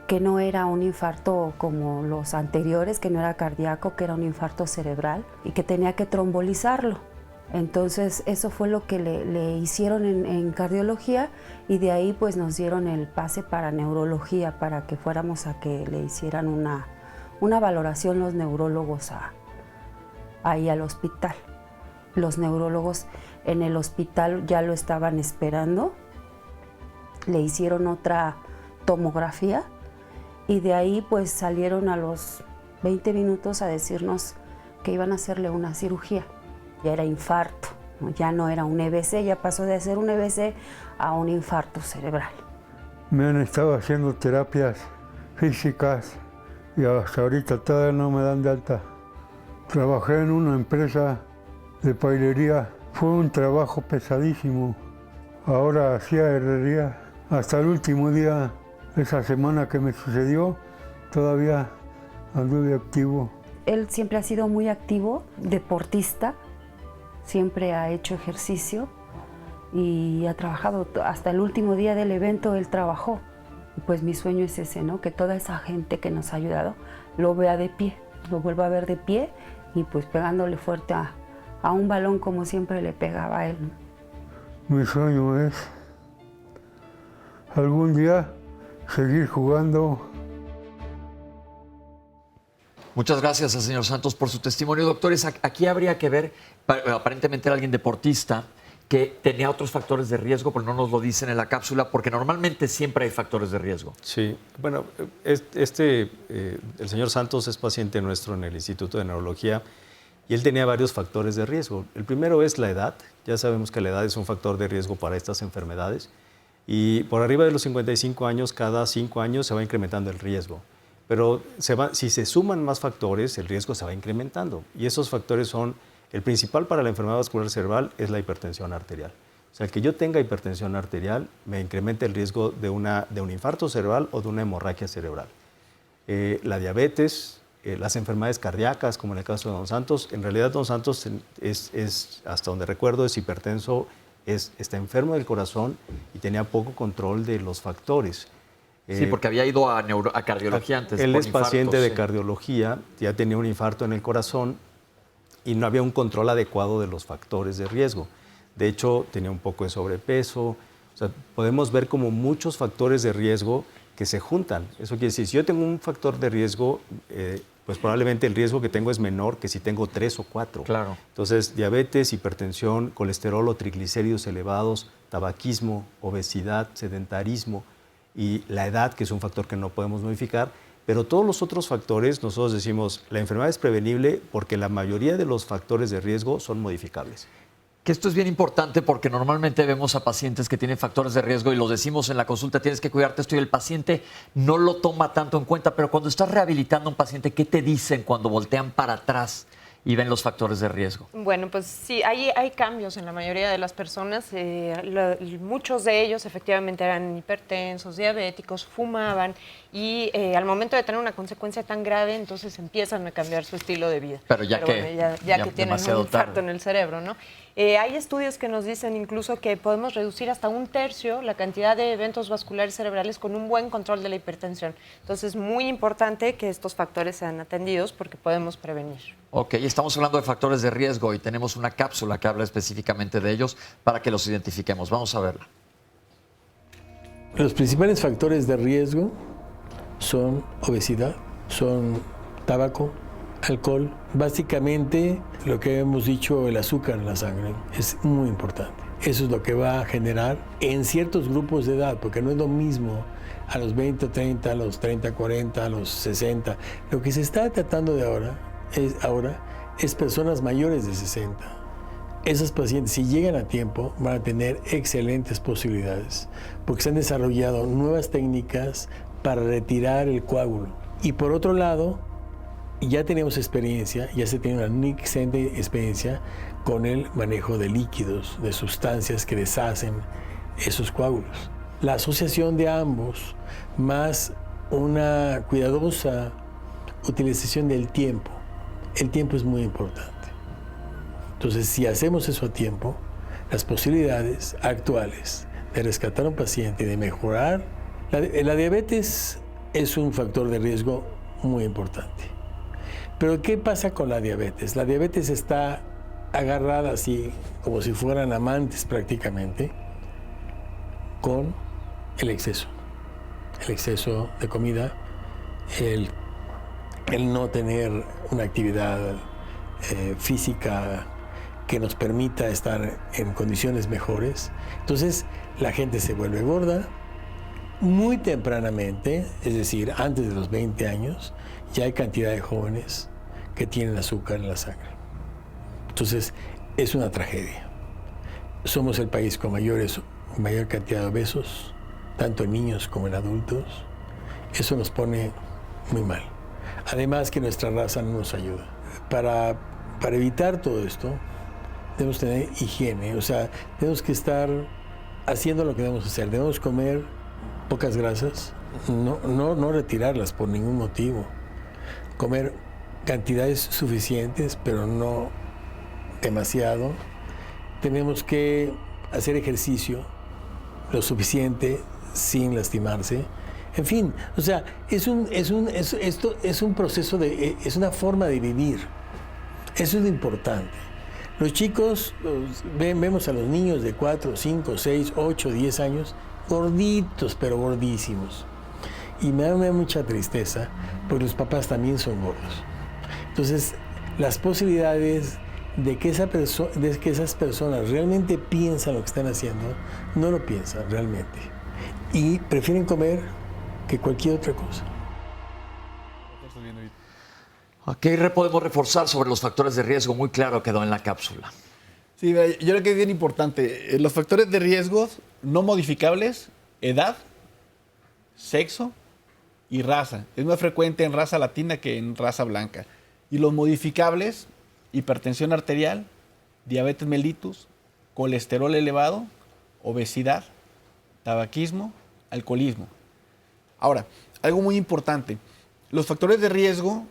que no era un infarto como los anteriores, que no era cardíaco, que era un infarto cerebral y que tenía que trombolizarlo. Entonces eso fue lo que le hicieron en cardiología y de ahí pues nos dieron el pase para neurología para que fuéramos a que le hicieran una valoración los neurólogos ahí al hospital. Los neurólogos en el hospital ya lo estaban esperando, le hicieron otra tomografía y de ahí pues salieron a los 20 minutos a decirnos que iban a hacerle una cirugía. Ya era infarto, ¿no? Ya no era un EBC, ya pasó de ser un EBC a un infarto cerebral. Me han estado haciendo terapias físicas y hasta ahorita todavía no me dan de alta. Trabajé en una empresa de pailería, fue un trabajo pesadísimo. Ahora hacía herrería. Hasta el último día, esa semana que me sucedió, todavía anduve activo. Él siempre ha sido muy activo, deportista, siempre ha hecho ejercicio y ha trabajado. Hasta el último día del evento él trabajó. Pues mi sueño es ese, ¿no? Que toda esa gente que nos ha ayudado lo vea de pie, lo vuelva a ver de pie y pues pegándole fuerte a un balón como siempre le pegaba a él, ¿no? Mi sueño es algún día seguir jugando. Muchas gracias al señor Santos por su testimonio. Doctores, aquí habría que ver, aparentemente era alguien deportista que tenía otros factores de riesgo, pero no nos lo dicen en la cápsula, porque normalmente siempre hay factores de riesgo. Sí, bueno, el señor Santos es paciente nuestro en el Instituto de Neurología y él tenía varios factores de riesgo. El primero es la edad. Ya sabemos que la edad es un factor de riesgo para estas enfermedades y por arriba de los 55 años, cada 5 años se va incrementando el riesgo. Pero si se suman más factores, el riesgo se va incrementando. Y esos factores son, el principal para la enfermedad vascular cerebral es la hipertensión arterial. O sea, el que yo tenga hipertensión arterial me incrementa el riesgo de un infarto cerebral o de una hemorragia cerebral. La diabetes, las enfermedades cardíacas, como en el caso de don Santos. En realidad, don Santos hasta donde recuerdo, es hipertenso, está enfermo del corazón y tenía poco control de los factores. Sí, porque había ido a cardiología antes. Él es paciente de cardiología, ya tenía un infarto en el corazón y no había un control adecuado de los factores de riesgo. De hecho, tenía un poco de sobrepeso. O sea, podemos ver como muchos factores de riesgo que se juntan. Eso quiere decir, si yo tengo un factor de riesgo, pues probablemente el riesgo que tengo es menor que si tengo 3 o 4. Claro. Entonces, diabetes, hipertensión, colesterol o triglicéridos elevados, tabaquismo, obesidad, sedentarismo, y la edad, que es un factor que no podemos modificar, pero todos los otros factores, nosotros decimos, la enfermedad es prevenible porque la mayoría de los factores de riesgo son modificables. Que esto es bien importante porque normalmente vemos a pacientes que tienen factores de riesgo y los decimos en la consulta, tienes que cuidarte esto y el paciente no lo toma tanto en cuenta, pero cuando estás rehabilitando a un paciente, ¿qué te dicen cuando voltean para atrás y ven los factores de riesgo? Bueno, pues sí, hay cambios en la mayoría de las personas. Muchos de ellos efectivamente eran hipertensos, diabéticos, fumaban y al momento de tener una consecuencia tan grave, entonces empiezan a cambiar su estilo de vida. Pero ya que tienen un infarto en el cerebro, ¿no? Hay estudios que nos dicen incluso que podemos reducir hasta 1/3 la cantidad de eventos vasculares cerebrales con un buen control de la hipertensión. Entonces, es muy importante que estos factores sean atendidos porque podemos prevenir. Ok, estamos hablando de factores de riesgo y tenemos una cápsula que habla específicamente de ellos para que los identifiquemos. Vamos a verla. Los principales factores de riesgo son obesidad, son tabaco, alcohol. Básicamente, lo que hemos dicho, el azúcar en la sangre es muy importante. Eso es lo que va a generar en ciertos grupos de edad, porque no es lo mismo a los 20, 30, a los 30, 40, a los 60. Lo que se está tratando de ahora es personas mayores de 60. Esos pacientes, si llegan a tiempo, van a tener excelentes posibilidades, porque se han desarrollado nuevas técnicas para retirar el coágulo. Y por otro lado, ya tenemos experiencia, ya se tiene una excelente experiencia con el manejo de líquidos, de sustancias que deshacen esos coágulos. La asociación de ambos, más una cuidadosa utilización del tiempo. El tiempo es muy importante. Entonces, si hacemos eso a tiempo, las posibilidades actuales de rescatar a un paciente y de mejorar, la diabetes es un factor de riesgo muy importante. Pero ¿qué pasa con la diabetes? La diabetes está agarrada así, como si fueran amantes prácticamente, con el exceso. El exceso de comida, el el no tener una actividad física que nos permita estar en condiciones mejores. Entonces la gente se vuelve gorda muy tempranamente, es decir, antes de los 20 años, ya hay cantidad de jóvenes que tienen azúcar en la sangre. Entonces es una tragedia. Somos el país con mayor cantidad de obesos, tanto en niños como en adultos. Eso nos pone muy mal. Además que nuestra raza no nos ayuda. Para evitar todo esto, debemos tener higiene, o sea, tenemos que estar haciendo lo que debemos hacer. Debemos comer pocas grasas, no retirarlas por ningún motivo. Comer cantidades suficientes, pero no demasiado. Tenemos que hacer ejercicio lo suficiente sin lastimarse. En fin, o sea, esto es un proceso es una forma de vivir. Eso es lo importante. Los chicos, vemos a los niños de 4, 5, 6, 8, 10 años, gorditos, pero gordísimos. Y me da mucha tristeza, porque los papás también son gordos. Entonces, las posibilidades de que esas personas realmente piensan lo que están haciendo, no lo piensan realmente. Y prefieren comer que cualquier otra cosa. ¿Qué podemos reforzar sobre los factores de riesgo? Muy claro quedó en la cápsula. Sí, yo creo que es bien importante. Los factores de riesgo no modificables, edad, sexo y raza. Es más frecuente en raza latina que en raza blanca. Y los modificables, hipertensión arterial, diabetes mellitus, colesterol elevado, obesidad, tabaquismo, alcoholismo. Ahora, algo muy importante. Los factores de riesgo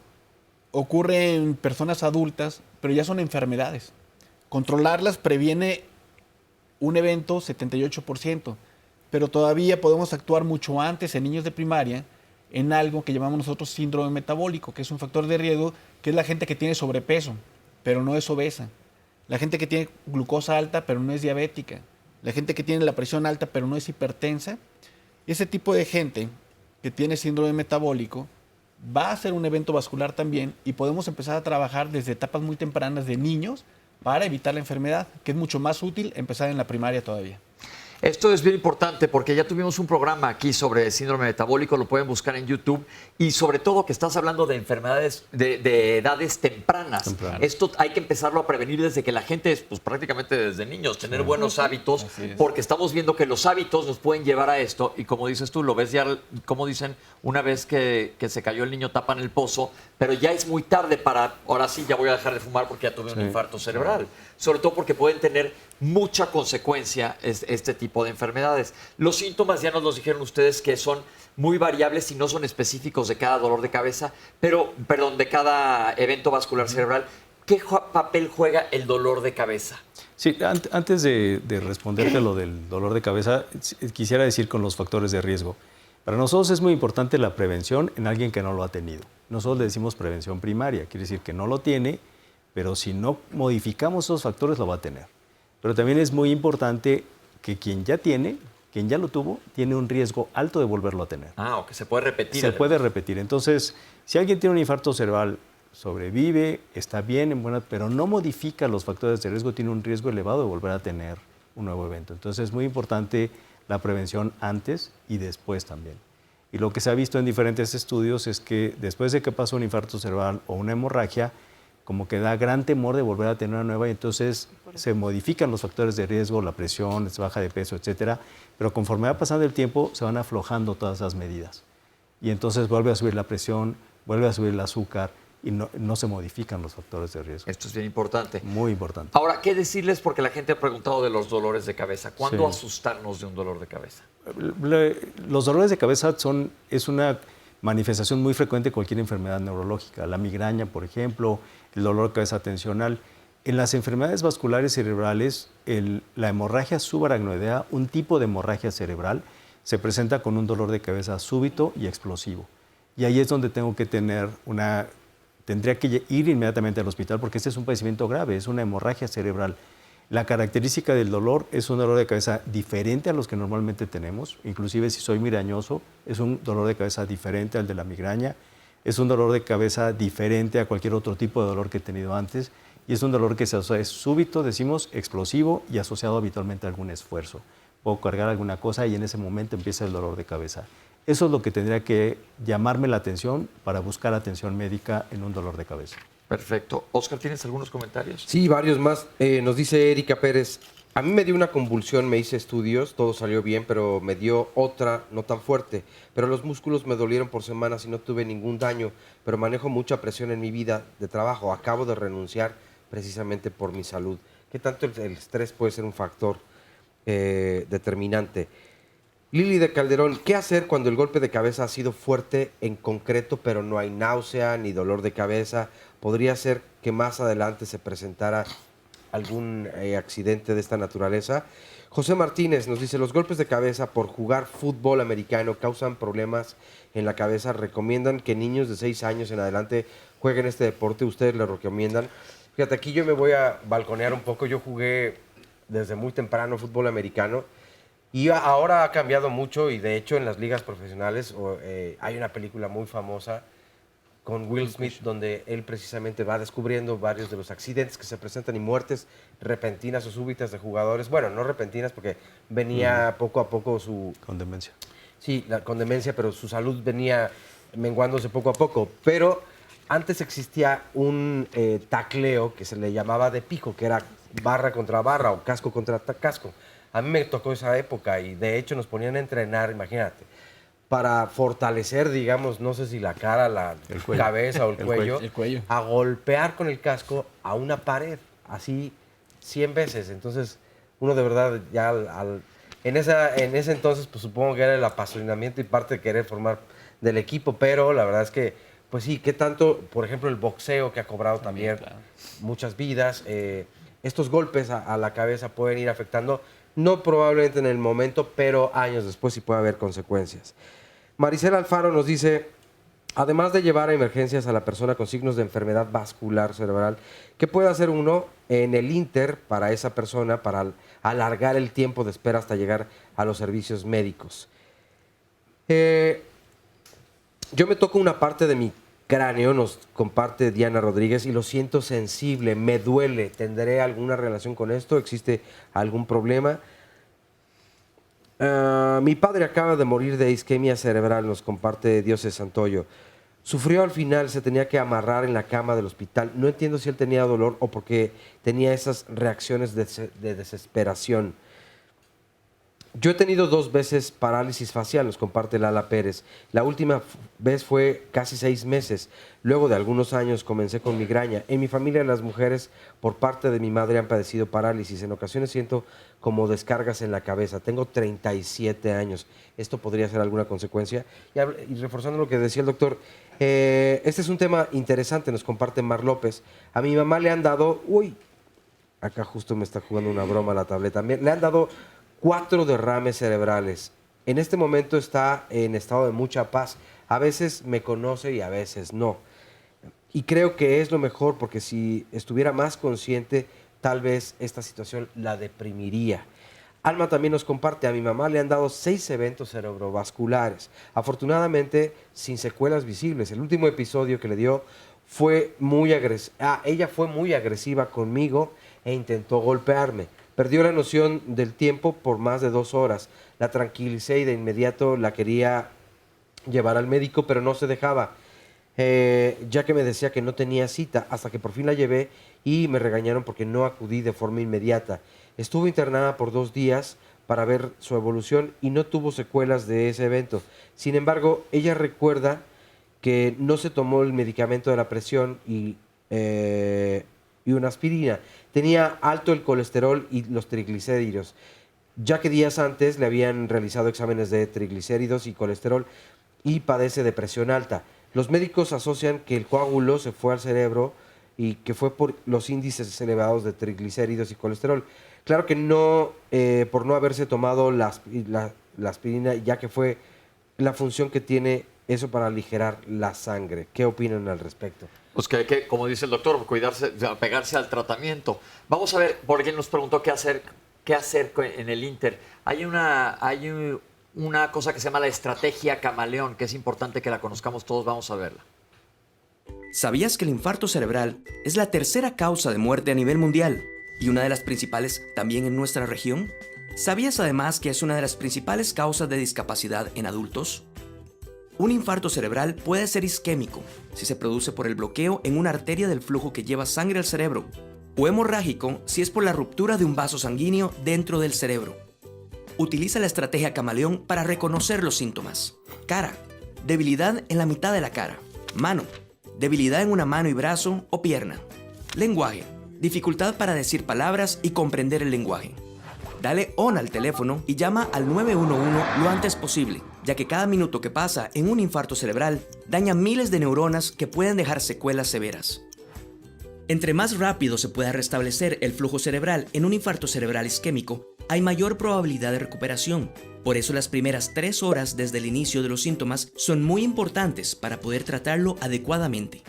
ocurren en personas adultas, pero ya son enfermedades. Controlarlas previene un evento 78%, pero todavía podemos actuar mucho antes en niños de primaria en algo que llamamos nosotros síndrome metabólico, que es un factor de riesgo, que es la gente que tiene sobrepeso, pero no es obesa. La gente que tiene glucosa alta, pero no es diabética. La gente que tiene la presión alta, pero no es hipertensa. Ese tipo de gente que tiene síndrome metabólico va a ser un evento vascular también y podemos empezar a trabajar desde etapas muy tempranas de niños para evitar la enfermedad, que es mucho más útil empezar en la primaria todavía. Esto es bien importante porque ya tuvimos un programa aquí sobre síndrome metabólico, lo pueden buscar en YouTube, y sobre todo que estás hablando de enfermedades de edades tempranas. Esto hay que empezarlo a prevenir desde que la gente es, pues prácticamente desde niños, tener buenos hábitos, porque estamos viendo que los hábitos nos pueden llevar a esto, y como dices tú, lo ves ya, como dicen, una vez que se cayó el niño tapan el pozo, pero ya es muy tarde para, ahora sí ya voy a dejar de fumar porque ya tuve un infarto cerebral. Sobre todo porque pueden tener mucha consecuencia este tipo de enfermedades. Los síntomas ya nos los dijeron ustedes que son muy variables y no son específicos de cada dolor de cabeza, de cada evento vascular cerebral. ¿Qué papel juega el dolor de cabeza? Sí, antes de responderte lo del dolor de cabeza, quisiera decir con los factores de riesgo. Para nosotros es muy importante la prevención en alguien que no lo ha tenido. Nosotros le decimos prevención primaria, quiere decir que no lo tiene, pero si no modificamos esos factores lo va a tener. Pero también es muy importante que quien ya lo tuvo, tiene un riesgo alto de volverlo a tener. O que se puede repetir. Se puede repetir. Entonces, si alguien tiene un infarto cerebral, sobrevive, está bien, pero no modifica los factores de riesgo, tiene un riesgo elevado de volver a tener un nuevo evento. Entonces, es muy importante la prevención antes y después también. Y lo que se ha visto en diferentes estudios es que después de que pasa un infarto cerebral o una hemorragia, como que da gran temor de volver a tener una nueva, y entonces se modifican los factores de riesgo, la presión, se baja de peso, etcétera, pero conforme va pasando el tiempo se van aflojando todas esas medidas. Y entonces vuelve a subir la presión, vuelve a subir el azúcar y no se modifican los factores de riesgo. Esto es bien importante. Muy importante. Ahora, ¿qué decirles? Porque la gente ha preguntado de los dolores de cabeza. ¿Cuándo asustarnos de un dolor de cabeza? Los dolores de cabeza es una manifestación muy frecuente de cualquier enfermedad neurológica. La migraña, por ejemplo, el dolor de cabeza tensional. En las enfermedades vasculares cerebrales, la hemorragia subaracnoidea, un tipo de hemorragia cerebral, se presenta con un dolor de cabeza súbito y explosivo. Y ahí es donde tendría que ir inmediatamente al hospital porque este es un padecimiento grave, es una hemorragia cerebral. La característica del dolor es un dolor de cabeza diferente a los que normalmente tenemos, inclusive si soy migrañoso, es un dolor de cabeza diferente al de la migraña. Es un dolor de cabeza diferente a cualquier otro tipo de dolor que he tenido antes y es un dolor que es súbito, decimos, explosivo y asociado habitualmente a algún esfuerzo. Puedo cargar alguna cosa y en ese momento empieza el dolor de cabeza. Eso es lo que tendría que llamarme la atención para buscar atención médica en un dolor de cabeza. Perfecto. Oscar, ¿tienes algunos comentarios? Sí, varios más. Nos dice Erika Pérez, a mí me dio una convulsión, me hice estudios, todo salió bien, pero me dio otra no tan fuerte. Pero los músculos me dolieron por semanas y no tuve ningún daño, pero manejo mucha presión en mi vida de trabajo. Acabo de renunciar precisamente por mi salud. ¿Qué tanto el estrés puede ser un factor determinante? Lili de Calderón, ¿qué hacer cuando el golpe de cabeza ha sido fuerte en concreto, pero no hay náusea ni dolor de cabeza? ¿Podría ser que más adelante se presentara algún accidente de esta naturaleza? José Martínez nos dice, los golpes de cabeza por jugar fútbol americano causan problemas en la cabeza. ¿Recomiendan que niños de 6 años en adelante jueguen este deporte? ¿Ustedes lo recomiendan? Fíjate, aquí yo me voy a balconear un poco. Yo jugué desde muy temprano fútbol americano. Y ahora ha cambiado mucho y de hecho en las ligas profesionales hay una película muy famosa con Will Smith donde él precisamente va descubriendo varios de los accidentes que se presentan y muertes repentinas o súbitas de jugadores. Bueno, no repentinas porque venía poco a poco su... Con demencia. Sí, con demencia, pero su salud venía menguándose poco a poco. Pero antes existía un tacleo que se le llamaba de pico, que era barra contra barra o casco contra casco. A mí me tocó esa época y de hecho nos ponían a entrenar, imagínate, para fortalecer, digamos, no sé si la cara, la cabeza o el cuello, a golpear con el casco a una pared, así 100 veces. Entonces, uno de verdad ya en ese entonces, pues supongo que era el apasionamiento y parte de querer formar del equipo, pero la verdad es que, pues sí, ¿qué tanto, por ejemplo, el boxeo que ha cobrado también muchas vidas, estos golpes a la cabeza pueden ir afectando, no probablemente en el momento, pero años después sí puede haber consecuencias. Maricela Alfaro nos dice, además de llevar a emergencias a la persona con signos de enfermedad vascular cerebral, ¿qué puede hacer uno en el Inter para esa persona para alargar el tiempo de espera hasta llegar a los servicios médicos? Yo me toco una parte de mi cráneo, nos comparte Diana Rodríguez, y lo siento sensible, me duele. ¿Tendré alguna relación con esto? ¿Existe algún problema? Mi padre acaba de morir de isquemia cerebral, nos comparte Dioses Santoyo. Sufrió al final, se tenía que amarrar en la cama del hospital. No entiendo si él tenía dolor o porque tenía esas reacciones de desesperación. Yo he tenido 2 veces parálisis facial, nos comparte Lala Pérez. La última vez fue casi 6 meses. Luego de algunos años comencé con migraña. En mi familia las mujeres por parte de mi madre han padecido parálisis. En ocasiones siento como descargas en la cabeza. Tengo 37 años. ¿Esto podría ser alguna consecuencia? Y reforzando lo que decía el doctor, este es un tema interesante, nos comparte Mar López. A mi mamá le han dado... Uy, acá justo me está jugando una broma la tableta también. Le han dado 4 derrames cerebrales. En este momento está en estado de mucha paz. A veces me conoce y a veces no. Y creo que es lo mejor porque si estuviera más consciente, tal vez esta situación la deprimiría. Alma también nos comparte, a mi mamá le han dado 6 eventos cerebrovasculares. Afortunadamente, sin secuelas visibles. El último episodio que le dio fue muy agresiva. Ella fue muy agresiva conmigo e intentó golpearme. Perdió la noción del tiempo por más de 2 horas. La tranquilicé y de inmediato la quería llevar al médico, pero no se dejaba, ya que me decía que no tenía cita, hasta que por fin la llevé y me regañaron porque no acudí de forma inmediata. Estuvo internada por 2 días para ver su evolución y no tuvo secuelas de ese evento. Sin embargo, ella recuerda que no se tomó el medicamento de la presión y una aspirina. Tenía alto el colesterol y los triglicéridos, ya que días antes le habían realizado exámenes de triglicéridos y colesterol y padece de presión alta. Los médicos asocian que el coágulo se fue al cerebro y que fue por los índices elevados de triglicéridos y colesterol. Claro que no, por no haberse tomado la aspirina, ya que fue la función que tiene eso para aligerar la sangre. ¿Qué opinan al respecto? Pues que hay que, como dice el doctor, cuidarse, pegarse al tratamiento. Vamos a ver, porque nos preguntó qué hacer en el Inter. Hay una cosa que se llama la estrategia camaleón, que es importante que la conozcamos todos, vamos a verla. ¿Sabías que el infarto cerebral es la tercera causa de muerte a nivel mundial y una de las principales también en nuestra región? ¿Sabías además que es una de las principales causas de discapacidad en adultos? Un infarto cerebral puede ser isquémico si se produce por el bloqueo en una arteria del flujo que lleva sangre al cerebro, o hemorrágico si es por la ruptura de un vaso sanguíneo dentro del cerebro. Utiliza la estrategia camaleón para reconocer los síntomas. Cara: debilidad en la mitad de la cara. Mano: debilidad en una mano y brazo o pierna. Lenguaje: dificultad para decir palabras y comprender el lenguaje. Dale on al teléfono y llama al 911 lo antes posible, ya que cada minuto que pasa en un infarto cerebral daña miles de neuronas que pueden dejar secuelas severas. Entre más rápido se pueda restablecer el flujo cerebral en un infarto cerebral isquémico, hay mayor probabilidad de recuperación. Por eso las primeras 3 horas desde el inicio de los síntomas son muy importantes para poder tratarlo adecuadamente.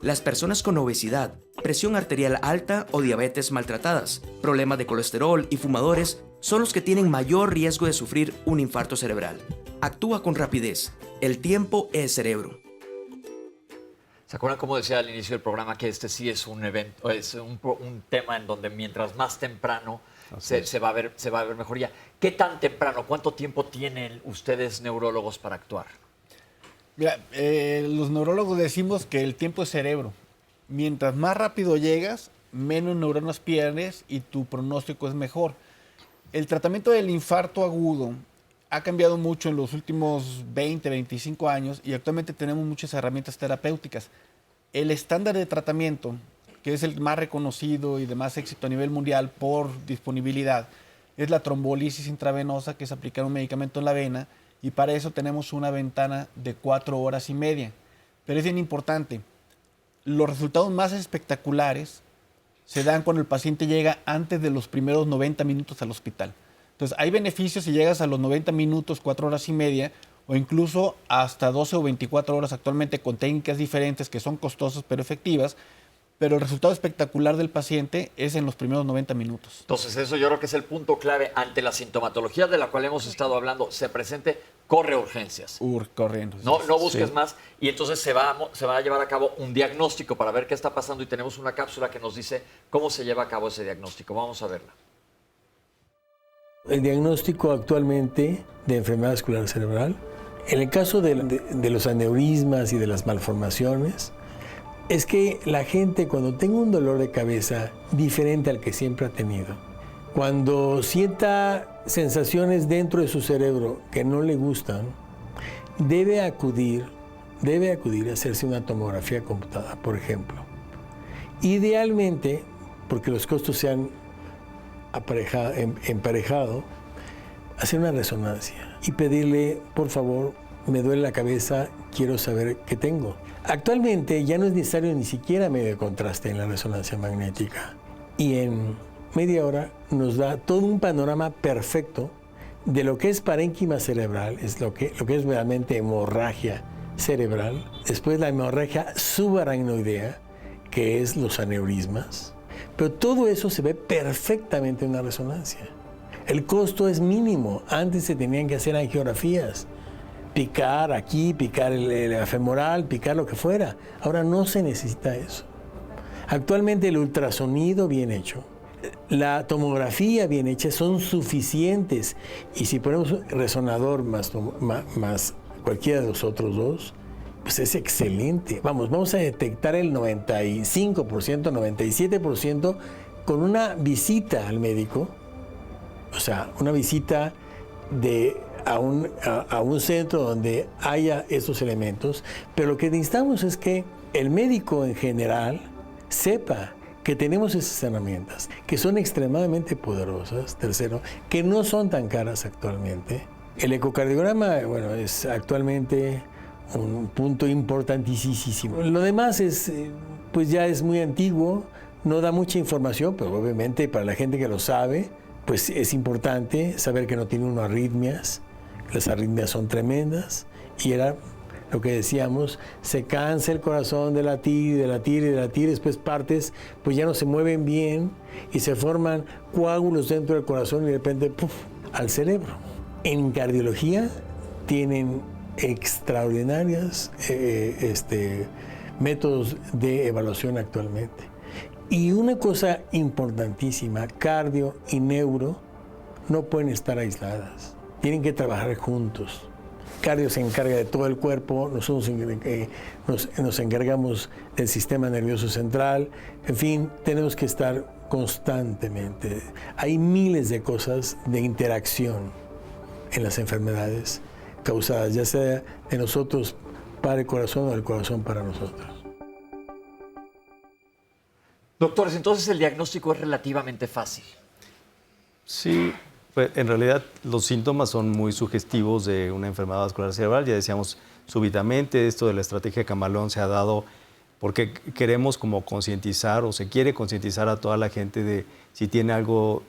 Las personas con obesidad, presión arterial alta o diabetes maltratadas, problemas de colesterol y fumadores son los que tienen mayor riesgo de sufrir un infarto cerebral. Actúa con rapidez. El tiempo es cerebro. ¿Se acuerdan cómo decía al inicio del programa que este sí es un evento, es un tema en donde mientras más temprano se va a ver mejoría? ¿Qué tan temprano? ¿Cuánto tiempo tienen ustedes neurólogos para actuar? Mira, los neurólogos decimos que el tiempo es cerebro. Mientras más rápido llegas, menos neuronas pierdes y tu pronóstico es mejor. El tratamiento del infarto agudo ha cambiado mucho en los últimos 20, 25 años y actualmente tenemos muchas herramientas terapéuticas. El estándar de tratamiento, que es el más reconocido y de más éxito a nivel mundial por disponibilidad, es la trombolisis intravenosa, que es aplicar un medicamento en la vena, y para eso tenemos una ventana de 4 horas y media. Pero es bien importante, los resultados más espectaculares se dan cuando el paciente llega antes de los primeros 90 minutos al hospital. Entonces, hay beneficios si llegas a los 90 minutos, 4 horas y media, o incluso hasta 12 o 24 horas actualmente con técnicas diferentes que son costosas pero efectivas, pero el resultado espectacular del paciente es en los primeros 90 minutos. Entonces, eso yo creo que es el punto clave ante la sintomatología de la cual hemos estado hablando. Se presente, corre a urgencias. Corriendo. No busques más, y entonces se va a llevar a cabo un diagnóstico para ver qué está pasando, y tenemos una cápsula que nos dice cómo se lleva a cabo ese diagnóstico. Vamos a verla. El diagnóstico actualmente de enfermedad vascular cerebral, en el caso de los aneurismas y de las malformaciones, es que la gente, cuando tenga un dolor de cabeza diferente al que siempre ha tenido, cuando sienta sensaciones dentro de su cerebro que no le gustan, debe acudir a hacerse una tomografía computada, por ejemplo. Idealmente, porque los costos se han emparejado, hacer una resonancia y pedirle, por favor, me duele la cabeza, quiero saber qué tengo. Actualmente ya no es necesario ni siquiera medio contraste en la resonancia magnética, y en media hora nos da todo un panorama perfecto de lo que es parénquima cerebral, es lo que es realmente hemorragia cerebral, después la hemorragia subaracnoidea, que es los aneurismas, pero todo eso se ve perfectamente en una resonancia. El costo es mínimo. Antes se tenían que hacer angiografías, picar aquí, picar el femoral, picar lo que fuera. Ahora no se necesita eso. Actualmente el ultrasonido bien hecho, la tomografía bien hecha son suficientes, y si ponemos un resonador más cualquiera de los otros dos, pues es excelente. Vamos a detectar el 95%, 97% con una visita al médico, o sea, una visita a un centro donde haya esos elementos, pero lo que necesitamos es que el médico en general sepa que tenemos esas herramientas, que son extremadamente poderosas, tercero, que no son tan caras actualmente. El ecocardiograma, bueno, es actualmente un punto importantísimo. Lo demás pues ya es muy antiguo, no da mucha información, pero obviamente para la gente que lo sabe, pues es importante saber que no tiene uno arritmias. Las arritmias son tremendas, y era lo que decíamos, se cansa el corazón de latir, después partes pues ya no se mueven bien y se forman coágulos dentro del corazón y de repente ¡puf!, al cerebro. En cardiología tienen extraordinarias métodos de evaluación actualmente. Y una cosa importantísima, cardio y neuro no pueden estar aisladas, tienen que trabajar juntos. Cardio se encarga de todo el cuerpo, nosotros nos encargamos del sistema nervioso central, en fin, tenemos que estar constantemente. Hay miles de cosas de interacción en las enfermedades causadas, ya sea de nosotros para el corazón o del corazón para nosotros. Doctores, entonces el diagnóstico es relativamente fácil. Sí, pues en realidad los síntomas son muy sugestivos de una enfermedad vascular cerebral. Ya decíamos súbitamente, esto de la estrategia Camaleón se ha dado porque queremos como concientizar o se quiere concientizar a toda la gente de si tiene algo,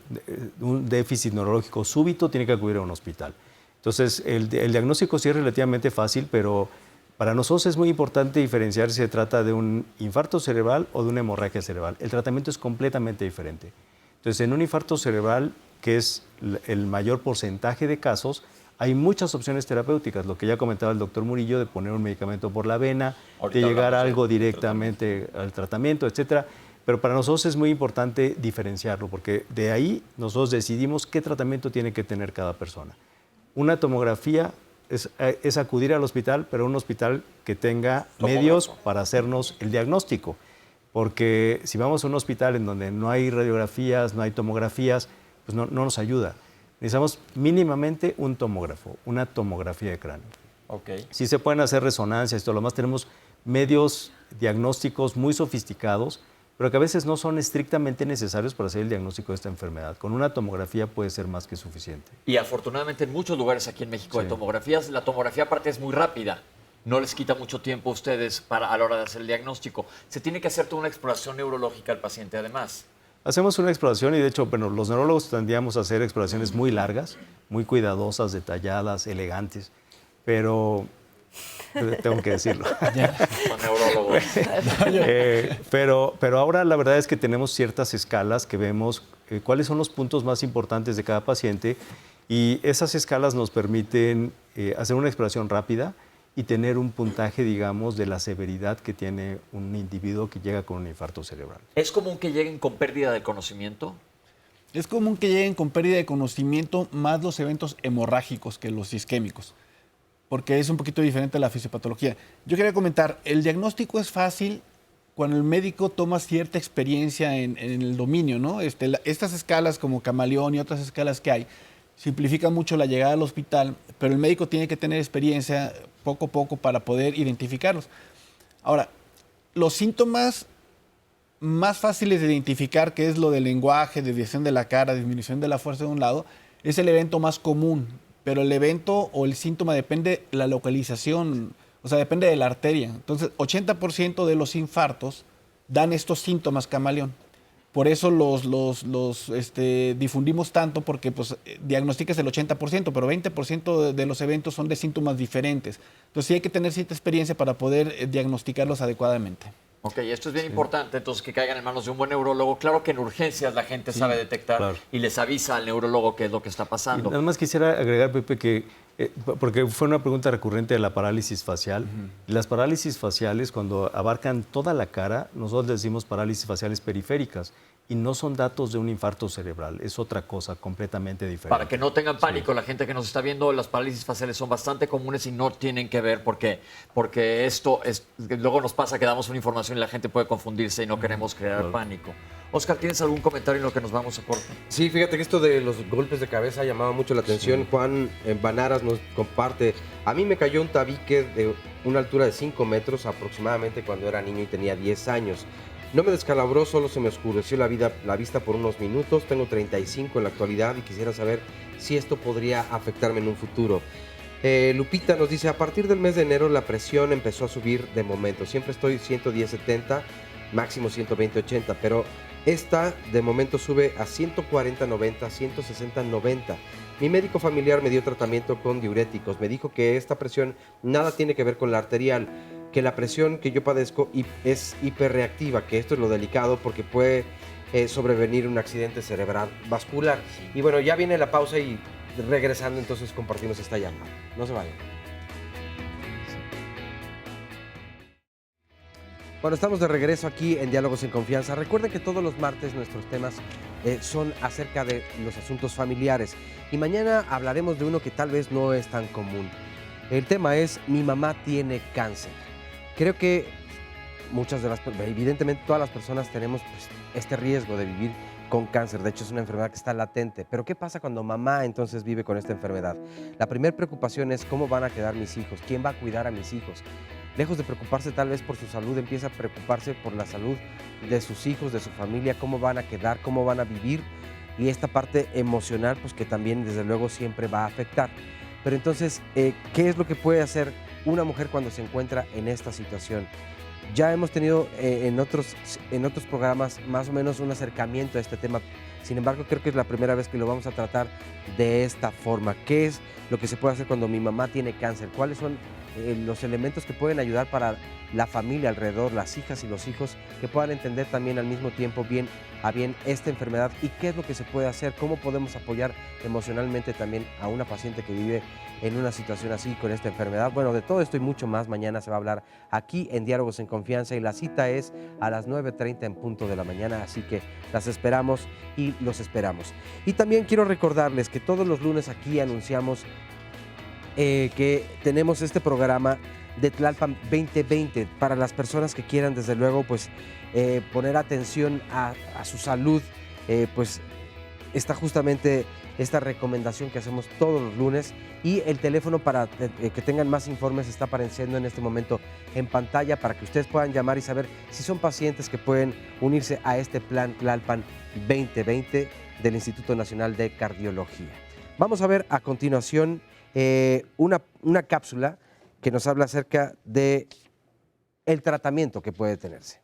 un déficit neurológico súbito, tiene que acudir a un hospital. Entonces, el diagnóstico sí es relativamente fácil, pero para nosotros es muy importante diferenciar si se trata de un infarto cerebral o de una hemorragia cerebral. El tratamiento es completamente diferente. Entonces, en un infarto cerebral, que es el mayor porcentaje de casos, hay muchas opciones terapéuticas, lo que ya comentaba el doctor Murillo, de poner un medicamento por la vena, de llegar a algo directamente al tratamiento, etcétera. Pero para nosotros es muy importante diferenciarlo, porque de ahí nosotros decidimos qué tratamiento tiene que tener cada persona. Una tomografía es acudir al hospital, pero un hospital que tenga medios para hacernos el diagnóstico. Porque si vamos a un hospital en donde no hay radiografías, no hay tomografías, pues no nos ayuda. Necesitamos mínimamente un tomógrafo, una tomografía de cráneo. Okay. Sí se pueden hacer resonancias y todo lo demás. Tenemos medios diagnósticos muy sofisticados, pero que a veces no son estrictamente necesarios para hacer el diagnóstico de esta enfermedad. Con una tomografía puede ser más que suficiente. Y afortunadamente en muchos lugares aquí en México hay tomografías. La tomografía aparte es muy rápida. No les quita mucho tiempo a ustedes a la hora de hacer el diagnóstico. Se tiene que hacer toda una exploración neurológica al paciente además. Hacemos una exploración y de hecho, bueno, los neurólogos tendríamos a hacer exploraciones muy largas, muy cuidadosas, detalladas, elegantes, pero tengo que decirlo. Pero ahora la verdad es que tenemos ciertas escalas que vemos cuáles son los puntos más importantes de cada paciente y esas escalas nos permiten hacer una exploración rápida y tener un puntaje, digamos, de la severidad que tiene un individuo que llega con un infarto cerebral. ¿Es común que lleguen con pérdida de conocimiento? Es común que lleguen con pérdida de conocimiento más los eventos hemorrágicos que los isquémicos, porque es un poquito diferente la fisiopatología. Yo quería comentar, el diagnóstico es fácil cuando el médico toma cierta experiencia en el dominio, ¿no? Estas escalas como Camaleón y otras escalas que hay, simplifica mucho la llegada al hospital, pero el médico tiene que tener experiencia poco a poco para poder identificarlos. Ahora, los síntomas más fáciles de identificar, que es lo del lenguaje, desviación de la cara, disminución de la fuerza de un lado, es el evento más común, pero el evento o el síntoma depende de la localización, o sea, depende de la arteria. Entonces, 80% de los infartos dan estos síntomas Camaleón. Por eso los difundimos tanto porque pues, diagnosticas el 80%, pero 20% de los eventos son de síntomas diferentes. Entonces sí hay que tener cierta experiencia para poder diagnosticarlos adecuadamente. Ok, esto es bien importante, entonces que caigan en manos de un buen neurólogo. Claro que en urgencias la gente sabe detectar y les avisa al neurólogo qué es lo que está pasando. Y nada más quisiera agregar, Pepe, que porque fue una pregunta recurrente de la parálisis facial. Las parálisis faciales, cuando abarcan toda la cara, nosotros les decimos parálisis faciales periféricas y no son datos de un infarto cerebral, es otra cosa completamente diferente. Para que no tengan pánico, la gente que nos está viendo, las parálisis faciales son bastante comunes y no tienen que ver porque esto es, luego nos pasa que damos una información y la gente puede confundirse y no queremos crear pánico. Oscar, ¿tienes algún comentario en lo que nos vamos a corte? Sí, fíjate que esto de los golpes de cabeza ha llamado mucho la atención. Juan Banaras nos comparte, a mí me cayó un tabique de una altura de 5 metros aproximadamente cuando era niño y tenía 10 años. No me descalabró, solo se me oscureció la vista por unos minutos. Tengo 35 en la actualidad y quisiera saber si esto podría afectarme en un futuro. Lupita nos dice, a partir del mes de enero la presión empezó a subir de momento. Siempre estoy 110/70, máximo 120/80, pero esta de momento sube a 140/90, 160/90. Mi médico familiar me dio tratamiento con diuréticos. Me dijo que esta presión nada tiene que ver con la arterial, que la presión que yo padezco es hiperreactiva, que esto es lo delicado porque puede sobrevenir un accidente cerebral vascular. Y bueno, ya viene la pausa y regresando entonces compartimos esta llamada. No se vayan. Bueno, estamos de regreso aquí en Diálogos en Confianza. Recuerden que todos los martes nuestros temas son acerca de los asuntos familiares. Y mañana hablaremos de uno que tal vez no es tan común. El tema es: mi mamá tiene cáncer. Creo que evidentemente todas las personas tenemos pues, este riesgo de vivir con cáncer. De hecho, es una enfermedad que está latente. Pero ¿qué pasa cuando mamá entonces vive con esta enfermedad? La primera preocupación es: ¿cómo van a quedar mis hijos? ¿Quién va a cuidar a mis hijos? Lejos de preocuparse tal vez por su salud, empieza a preocuparse por la salud de sus hijos, de su familia, cómo van a quedar, cómo van a vivir, y esta parte emocional pues que también desde luego siempre va a afectar. Pero entonces, ¿qué es lo que puede hacer una mujer cuando se encuentra en esta situación? Ya hemos tenido en otros programas más o menos un acercamiento a este tema. Sin embargo, creo que es la primera vez que lo vamos a tratar de esta forma. ¿Qué es lo que se puede hacer cuando mi mamá tiene cáncer? ¿Cuáles son los elementos que pueden ayudar para la familia alrededor, las hijas y los hijos, que puedan entender también al mismo tiempo bien esta enfermedad? ¿Y qué es lo que se puede hacer? ¿Cómo podemos apoyar emocionalmente también a una paciente que vive en una situación así con esta enfermedad? Bueno, de todo esto y mucho más mañana se va a hablar aquí en Diálogos en Confianza, y la cita es a las 9:30 en punto de la mañana, así que las esperamos y los esperamos. Y también quiero recordarles que todos los lunes aquí anunciamos que tenemos este programa de Tlalpan 2020 para las personas que quieran desde luego pues poner atención a su salud. Pues está justamente esta recomendación que hacemos todos los lunes, y el teléfono para que tengan más informes está apareciendo en este momento en pantalla para que ustedes puedan llamar y saber si son pacientes que pueden unirse a este plan Tlalpan 2020 del Instituto Nacional de Cardiología. Vamos a ver a continuación una cápsula que nos habla acerca de el tratamiento que puede tenerse.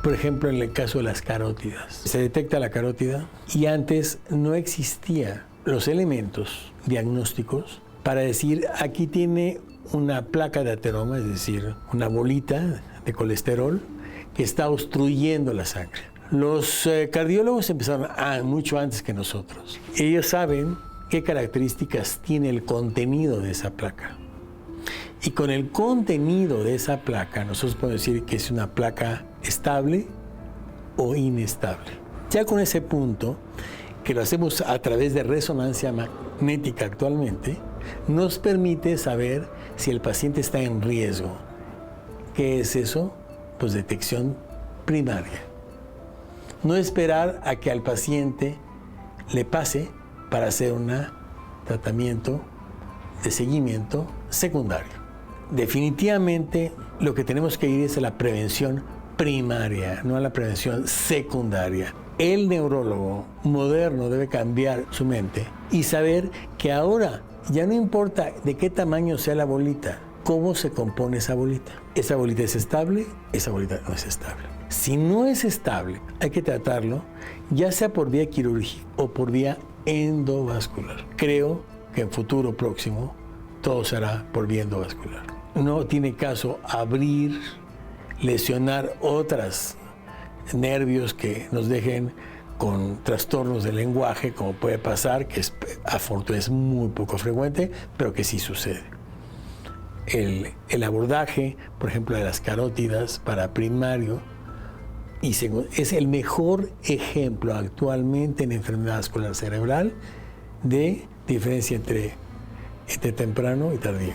Por ejemplo, en el caso de las carótidas, se detecta la carótida y antes no existían los elementos diagnósticos para decir: aquí tiene una placa de ateroma, es decir, una bolita de colesterol que está obstruyendo la sangre. Los cardiólogos empezaron mucho antes que nosotros. Ellos saben qué características tiene el contenido de esa placa. Y con el contenido de esa placa, nosotros podemos decir que es una placa estable o inestable. Ya con ese punto, que lo hacemos a través de resonancia magnética actualmente, nos permite saber si el paciente está en riesgo. ¿Qué es eso? Pues detección primaria. No esperar a que al paciente le pase para hacer un tratamiento de seguimiento secundario. Definitivamente lo que tenemos que ir es a la prevención primaria, no a la prevención secundaria. El neurólogo moderno debe cambiar su mente y saber que ahora ya no importa de qué tamaño sea la bolita, cómo se compone esa bolita. ¿Esa bolita es estable? Esa bolita no es estable. Si no es estable, hay que tratarlo ya sea por vía quirúrgica o por vía endovascular. Creo que en futuro próximo todo será por vía endovascular. No tiene caso abrir, lesionar otros nervios que nos dejen con trastornos del lenguaje, como puede pasar, que afortunadamente es muy poco frecuente, pero que sí sucede. El abordaje, por ejemplo, de las carótidas para primario y segundo, es el mejor ejemplo actualmente en enfermedad vascular cerebral de diferencia entre temprano y tardío.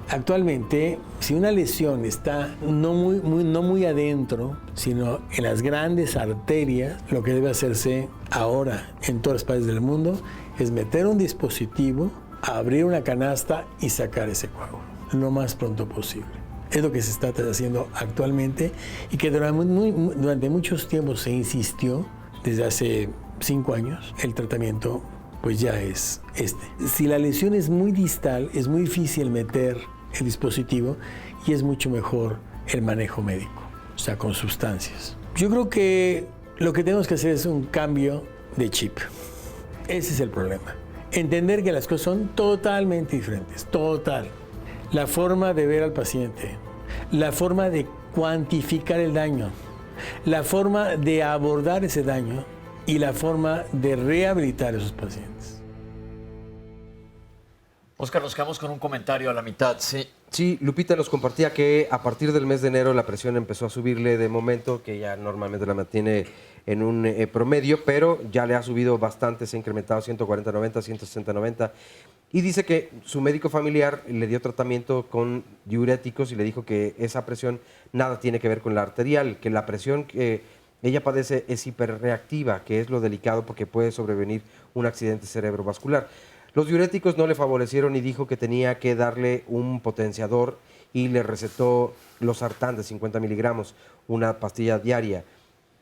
Actualmente, si una lesión está no muy adentro, sino en las grandes arterias, lo que debe hacerse ahora en todas las partes del mundo es meter un dispositivo, abrir una canasta y sacar ese coágulo lo más pronto posible. Es lo que se está haciendo actualmente y que durante muchos tiempos se insistió, desde hace 5 años, el tratamiento pues ya es este. Si la lesión es muy distal, es muy difícil meter el dispositivo y es mucho mejor el manejo médico, o sea, con sustancias. Yo creo que lo que tenemos que hacer es un cambio de chip. Ese es el problema. Entender que las cosas son totalmente diferentes, total. La forma de ver al paciente, la forma de cuantificar el daño, la forma de abordar ese daño y la forma de rehabilitar a esos pacientes. Oscar, nos quedamos con un comentario a la mitad, sí. Sí, Lupita nos compartía que a partir del mes de enero la presión empezó a subirle de momento, que ya normalmente la mantiene en un promedio, pero ya le ha subido bastante, se ha incrementado 140/90, 160/90. Y dice que su médico familiar le dio tratamiento con diuréticos y le dijo que esa presión nada tiene que ver con la arterial, que la presión que ella padece es hiperreactiva, que es lo delicado porque puede sobrevenir un accidente cerebrovascular. Los diuréticos no le favorecieron y dijo que tenía que darle un potenciador y le recetó losartán de 50 miligramos, una pastilla diaria.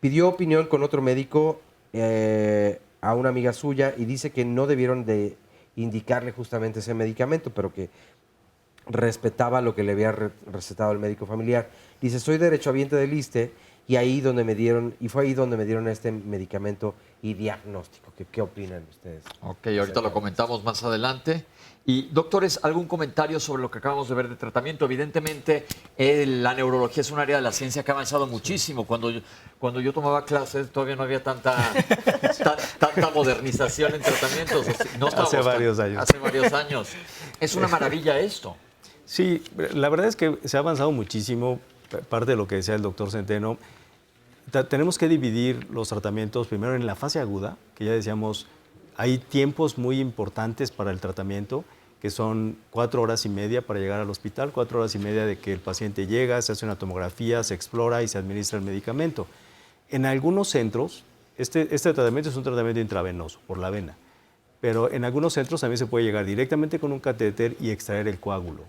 Pidió opinión con otro médico, a una amiga suya, y dice que no debieron de indicarle justamente ese medicamento, pero que respetaba lo que le había recetado el médico familiar. Dice, soy derechohabiente del ISSSTE y fue ahí donde me dieron este medicamento y diagnóstico. ¿Qué opinan ustedes? Ok, ahorita lo comentamos más adelante. Y doctores, ¿algún comentario sobre lo que acabamos de ver de tratamiento? Evidentemente, la neurología es un área de la ciencia que ha avanzado muchísimo. Cuando yo tomaba clases todavía no había tanta modernización en tratamientos. No hace varios años. Hace varios años. Es una maravilla esto. Sí, la verdad es que se ha avanzado muchísimo. Parte de lo que decía el doctor Centeno, tenemos que dividir los tratamientos primero en la fase aguda, que ya decíamos, hay tiempos muy importantes para el tratamiento, que son 4 horas y media para llegar al hospital, 4 horas y media de que el paciente llega, se hace una tomografía, se explora y se administra el medicamento. En algunos centros, este tratamiento es un tratamiento intravenoso, por la vena, pero en algunos centros también se puede llegar directamente con un catéter y extraer el coágulo.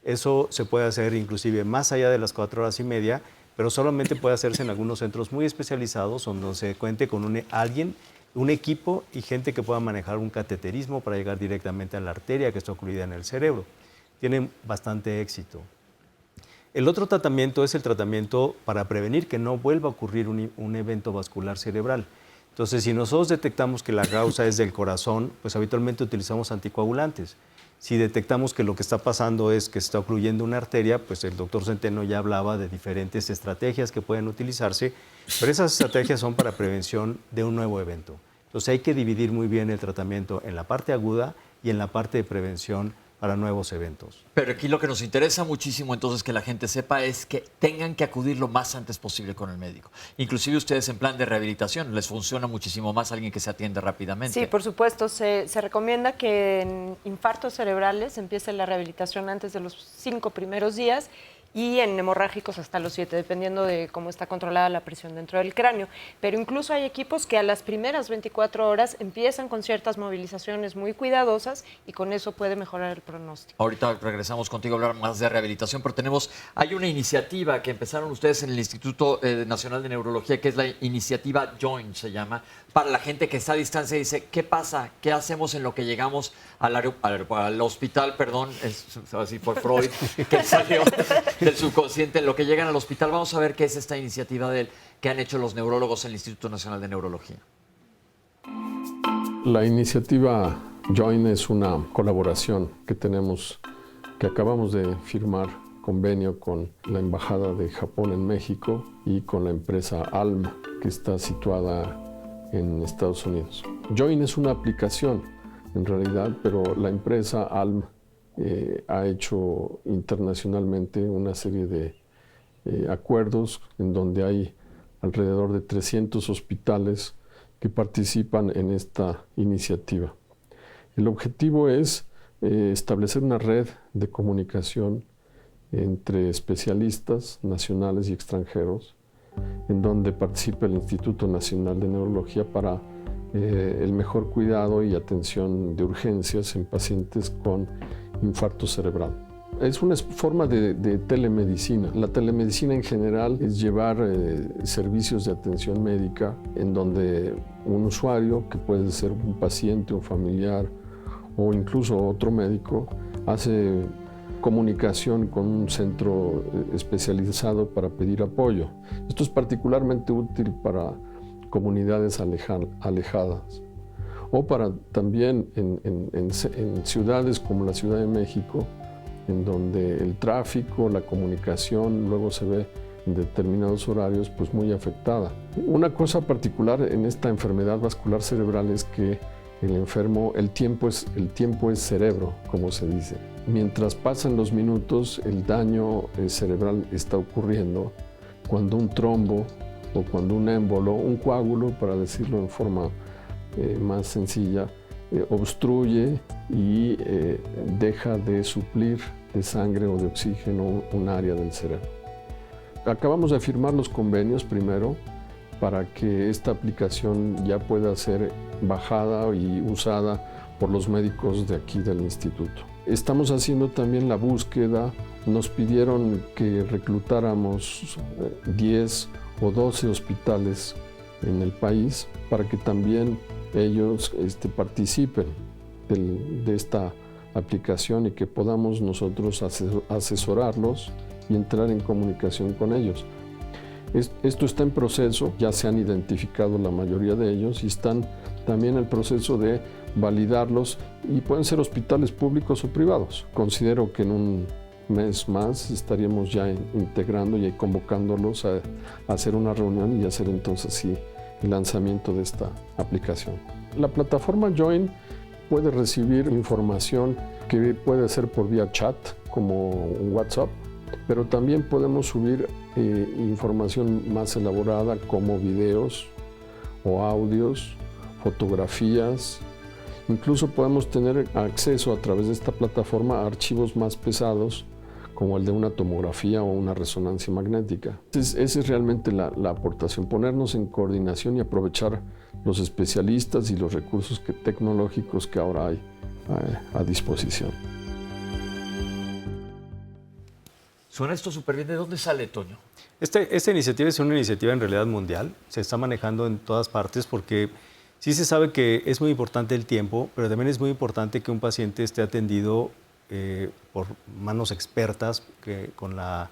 Eso se puede hacer inclusive más allá de las 4 horas y media, pero solamente puede hacerse en algunos centros muy especializados donde se cuente con un equipo y gente que pueda manejar un cateterismo para llegar directamente a la arteria que está ocluida en el cerebro. Tienen bastante éxito. El otro tratamiento es el tratamiento para prevenir que no vuelva a ocurrir un evento vascular cerebral. Entonces, si nosotros detectamos que la causa es del corazón, pues habitualmente utilizamos anticoagulantes. Si detectamos que lo que está pasando es que se está ocluyendo una arteria, pues el doctor Centeno ya hablaba de diferentes estrategias que pueden utilizarse, pero esas estrategias son para prevención de un nuevo evento. Entonces hay que dividir muy bien el tratamiento en la parte aguda y en la parte de prevención para nuevos eventos. Pero aquí lo que nos interesa muchísimo entonces que la gente sepa es que tengan que acudir lo más antes posible con el médico. Inclusive ustedes en plan de rehabilitación les funciona muchísimo más alguien que se atiende rápidamente. Sí, por supuesto. Se recomienda que en infartos cerebrales empiece la rehabilitación antes de los 5 primeros días y en hemorrágicos hasta los 7, dependiendo de cómo está controlada la presión dentro del cráneo. Pero incluso hay equipos que a las primeras 24 horas empiezan con ciertas movilizaciones muy cuidadosas y con eso puede mejorar el pronóstico. Ahorita regresamos contigo a hablar más de rehabilitación, pero hay una iniciativa que empezaron ustedes en el Instituto Nacional de Neurología, que es la iniciativa JOIN, se llama, para la gente que está a distancia y dice, ¿qué pasa? ¿Qué hacemos en lo que llegamos al hospital? Perdón, es así por Freud, que salió del subconsciente, en lo que llegan al hospital. Vamos a ver qué es esta iniciativa que han hecho los neurólogos en el Instituto Nacional de Neurología. La iniciativa JOIN es una colaboración que acabamos de firmar convenio con la Embajada de Japón en México y con la empresa ALM, que está situada en Estados Unidos. JOIN es una aplicación, en realidad, pero la empresa ALM ha hecho internacionalmente una serie de acuerdos en donde hay alrededor de 300 hospitales que participan en esta iniciativa. El objetivo es establecer una red de comunicación entre especialistas nacionales y extranjeros, en donde participa el Instituto Nacional de Neurología para el mejor cuidado y atención de urgencias en pacientes con infarto cerebral. Es una forma de telemedicina. La telemedicina en general es llevar servicios de atención médica en donde un usuario, que puede ser un paciente, un familiar o incluso otro médico, hace comunicación con un centro especializado para pedir apoyo. Esto es particularmente útil para comunidades alejadas o para también en ciudades como la Ciudad de México, en donde el tráfico, la comunicación luego se ve en determinados horarios pues muy afectada. Una cosa particular en esta enfermedad vascular cerebral es que El enfermo, el tiempo es cerebro, como se dice. Mientras pasan los minutos, el daño cerebral está ocurriendo cuando un trombo o cuando un émbolo, un coágulo, para decirlo en forma más sencilla, obstruye y deja de suplir de sangre o de oxígeno un área del cerebro. Acabamos de firmar los convenios primero para que esta aplicación ya pueda ser bajada y usada por los médicos de aquí del instituto. Estamos haciendo también la búsqueda. Nos pidieron que reclutáramos 10 o 12 hospitales en el país para que también ellos participen de esta aplicación y que podamos nosotros asesorarlos y entrar en comunicación con ellos. Esto está en proceso, ya se han identificado la mayoría de ellos y están también en el proceso de validarlos y pueden ser hospitales públicos o privados. Considero que en un mes más estaríamos ya integrando y convocándolos a hacer una reunión y hacer entonces sí el lanzamiento de esta aplicación. La plataforma Join puede recibir información que puede ser por vía chat, como un WhatsApp, pero también podemos subir información más elaborada como videos o audios, fotografías. Incluso podemos tener acceso a través de esta plataforma a archivos más pesados como el de una tomografía o una resonancia magnética. Esa es realmente la aportación, ponernos en coordinación y aprovechar los especialistas y los recursos tecnológicos que ahora hay a disposición. Suena esto súper bien. ¿De dónde sale, Toño? Esta iniciativa es una iniciativa en realidad mundial. Se está manejando en todas partes porque sí se sabe que es muy importante el tiempo, pero también es muy importante que un paciente esté atendido por manos expertas con la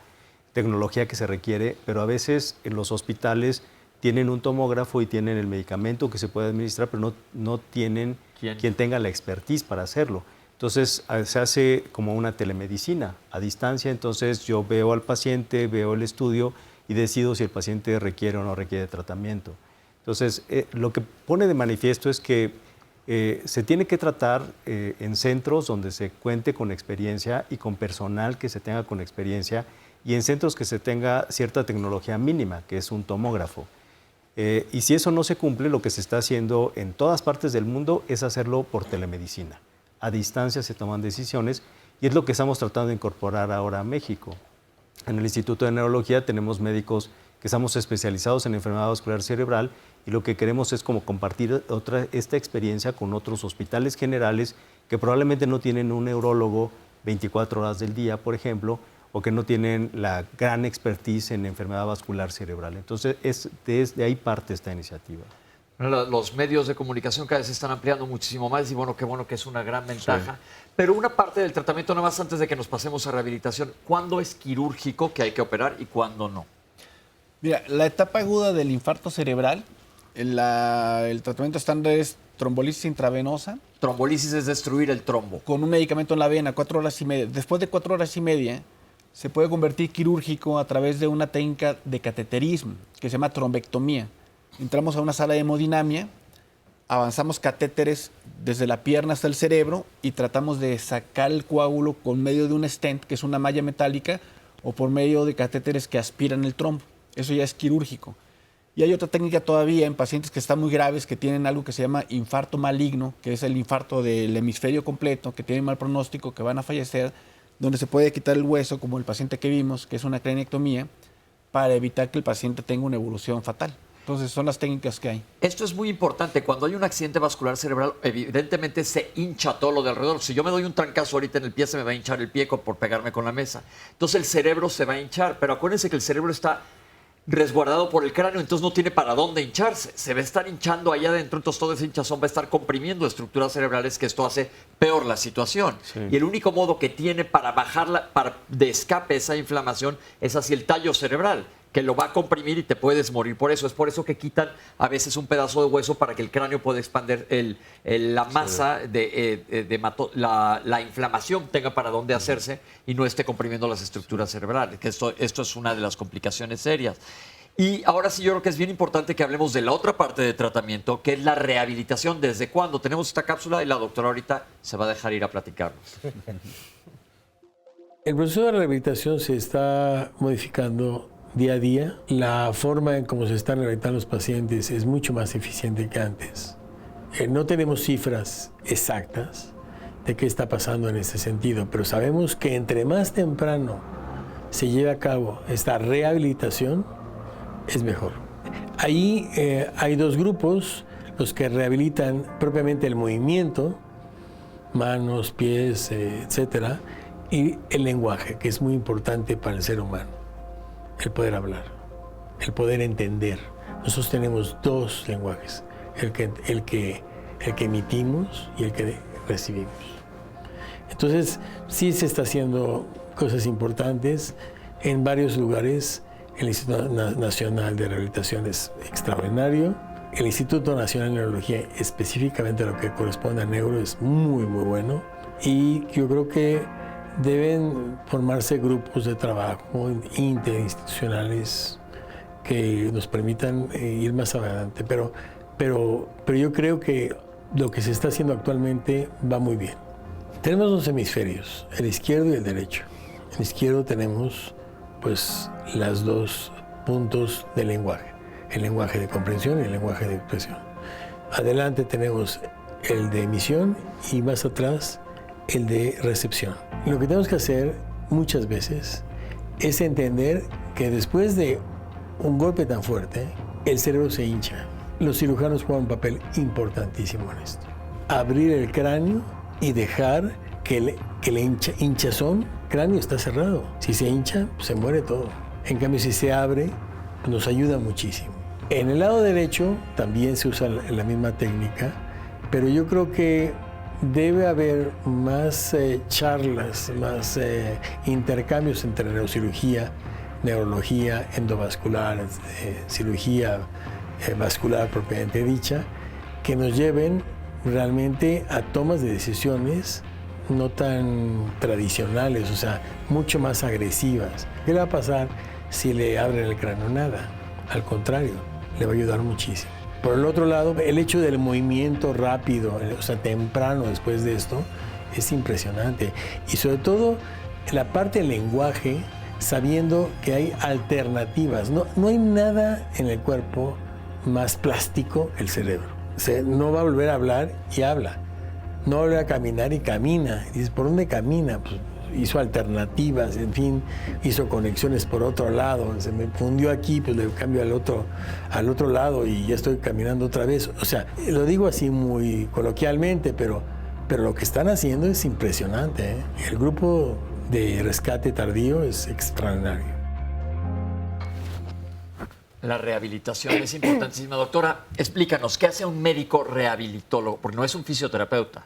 tecnología que se requiere, pero a veces en los hospitales tienen un tomógrafo y tienen el medicamento que se puede administrar, pero no tienen quien tenga la expertise para hacerlo. Entonces se hace como una telemedicina a distancia, entonces yo veo al paciente, veo el estudio y decido si el paciente requiere o no requiere tratamiento. Entonces lo que pone de manifiesto es que se tiene que tratar en centros donde se cuente con experiencia y con personal que se tenga con experiencia y en centros que se tenga cierta tecnología mínima, que es un tomógrafo. Y si eso no se cumple, lo que se está haciendo en todas partes del mundo es hacerlo por telemedicina. A distancia se toman decisiones y es lo que estamos tratando de incorporar ahora a México. En el Instituto de Neurología tenemos médicos que estamos especializados en enfermedad vascular cerebral y lo que queremos es como compartir esta experiencia con otros hospitales generales que probablemente no tienen un neurólogo 24 horas del día, por ejemplo, o que no tienen la gran expertise en enfermedad vascular cerebral. Entonces, desde ahí parte esta iniciativa. Los medios de comunicación cada vez se están ampliando muchísimo más y bueno que es una gran ventaja. Sí. Pero una parte del tratamiento, nada más antes de que nos pasemos a rehabilitación, ¿cuándo es quirúrgico que hay que operar y cuándo no? Mira, la etapa aguda del infarto cerebral, el tratamiento estándar es trombolisis intravenosa. Trombolisis es destruir el trombo. Con un medicamento en la vena, 4 horas y media. Después de 4 horas y media, se puede convertir quirúrgico a través de una técnica de cateterismo que se llama trombectomía. Entramos a una sala de hemodinamia, avanzamos catéteres desde la pierna hasta el cerebro y tratamos de sacar el coágulo con medio de un stent, que es una malla metálica, o por medio de catéteres que aspiran el trombo. Eso ya es quirúrgico. Y hay otra técnica todavía en pacientes que están muy graves, que tienen algo que se llama infarto maligno, que es el infarto del hemisferio completo, que tienen mal pronóstico, que van a fallecer, donde se puede quitar el hueso, como el paciente que vimos, que es una craniectomía, para evitar que el paciente tenga una evolución fatal. Entonces, son las técnicas que hay. Esto es muy importante. Cuando hay un accidente vascular cerebral, evidentemente se hincha todo lo de alrededor. Si yo me doy un trancazo ahorita en el pie, se me va a hinchar el pie por pegarme con la mesa. Entonces, el cerebro se va a hinchar. Pero acuérdense que el cerebro está resguardado por el cráneo, entonces no tiene para dónde hincharse. Se va a estar hinchando allá adentro, entonces toda esa hinchazón va a estar comprimiendo estructuras cerebrales, que esto hace peor la situación. Sí. Y el único modo que tiene para bajarla, de escape esa inflamación, es hacia el tallo cerebral, que lo va a comprimir y te puedes morir por eso. Es por eso que quitan a veces un pedazo de hueso para que el cráneo pueda expandir la masa, la inflamación tenga para dónde hacerse y no esté comprimiendo las estructuras cerebrales, que esto es una de las complicaciones serias. Y ahora sí yo creo que es bien importante que hablemos de la otra parte de tratamiento, que es la rehabilitación. ¿Desde cuándo? Tenemos esta cápsula y la doctora ahorita se va a dejar ir a platicarnos. El proceso de rehabilitación se está modificando día a día. La forma en cómo se están rehabilitando los pacientes es mucho más eficiente que antes. No tenemos cifras exactas de qué está pasando en este sentido, pero sabemos que entre más temprano se lleve a cabo esta rehabilitación, es mejor. Ahí hay dos grupos, los que rehabilitan propiamente el movimiento, manos, pies, etcétera, y el lenguaje, que es muy importante para el ser humano, el poder hablar, el poder entender. Nosotros tenemos dos lenguajes, el que emitimos y el que recibimos. Entonces, sí se está haciendo cosas importantes en varios lugares. El Instituto Nacional de Rehabilitación es extraordinario. El Instituto Nacional de Neurología, específicamente lo que corresponde a neuro, es muy, muy bueno. Y yo creo que deben formarse grupos de trabajo interinstitucionales que nos permitan ir más adelante. Pero yo creo que lo que se está haciendo actualmente va muy bien. Tenemos dos hemisferios, el izquierdo y el derecho. En el izquierdo tenemos pues las dos puntos del lenguaje, el lenguaje de comprensión y el lenguaje de expresión. Adelante tenemos el de emisión y más atrás el de recepción. Lo que tenemos que hacer muchas veces es entender que después de un golpe tan fuerte, el cerebro se hincha. Los cirujanos juegan un papel importantísimo en esto. Abrir el cráneo y dejar que el hinchazón cráneo está cerrado. Si se hincha, se muere todo. En cambio, si se abre, nos ayuda muchísimo. En el lado derecho también se usa la misma técnica, pero yo creo que debe haber más charlas, más intercambios entre neurocirugía, neurología, endovascular, cirugía vascular propiamente dicha, que nos lleven realmente a tomas de decisiones no tan tradicionales, o sea, mucho más agresivas. ¿Qué le va a pasar si le abren el cráneo? Nada. Al contrario, le va a ayudar muchísimo. Por el otro lado, el hecho del movimiento rápido, o sea, temprano después de esto, es impresionante. Y sobre todo, la parte del lenguaje, sabiendo que hay alternativas. No hay nada en el cuerpo más plástico que el cerebro. O sea, no va a volver a hablar y habla. No va a volver a caminar y camina. Y dices, ¿por dónde camina? Pues hizo alternativas, en fin, hizo conexiones por otro lado. Se me fundió aquí, pues le cambio al otro lado y ya estoy caminando otra vez. O sea, lo digo así muy coloquialmente, pero lo que están haciendo es impresionante, ¿eh? El grupo de rescate tardío es extraordinario. La rehabilitación es importantísima. Doctora, explícanos, ¿qué hace un médico rehabilitólogo? Porque no es un fisioterapeuta.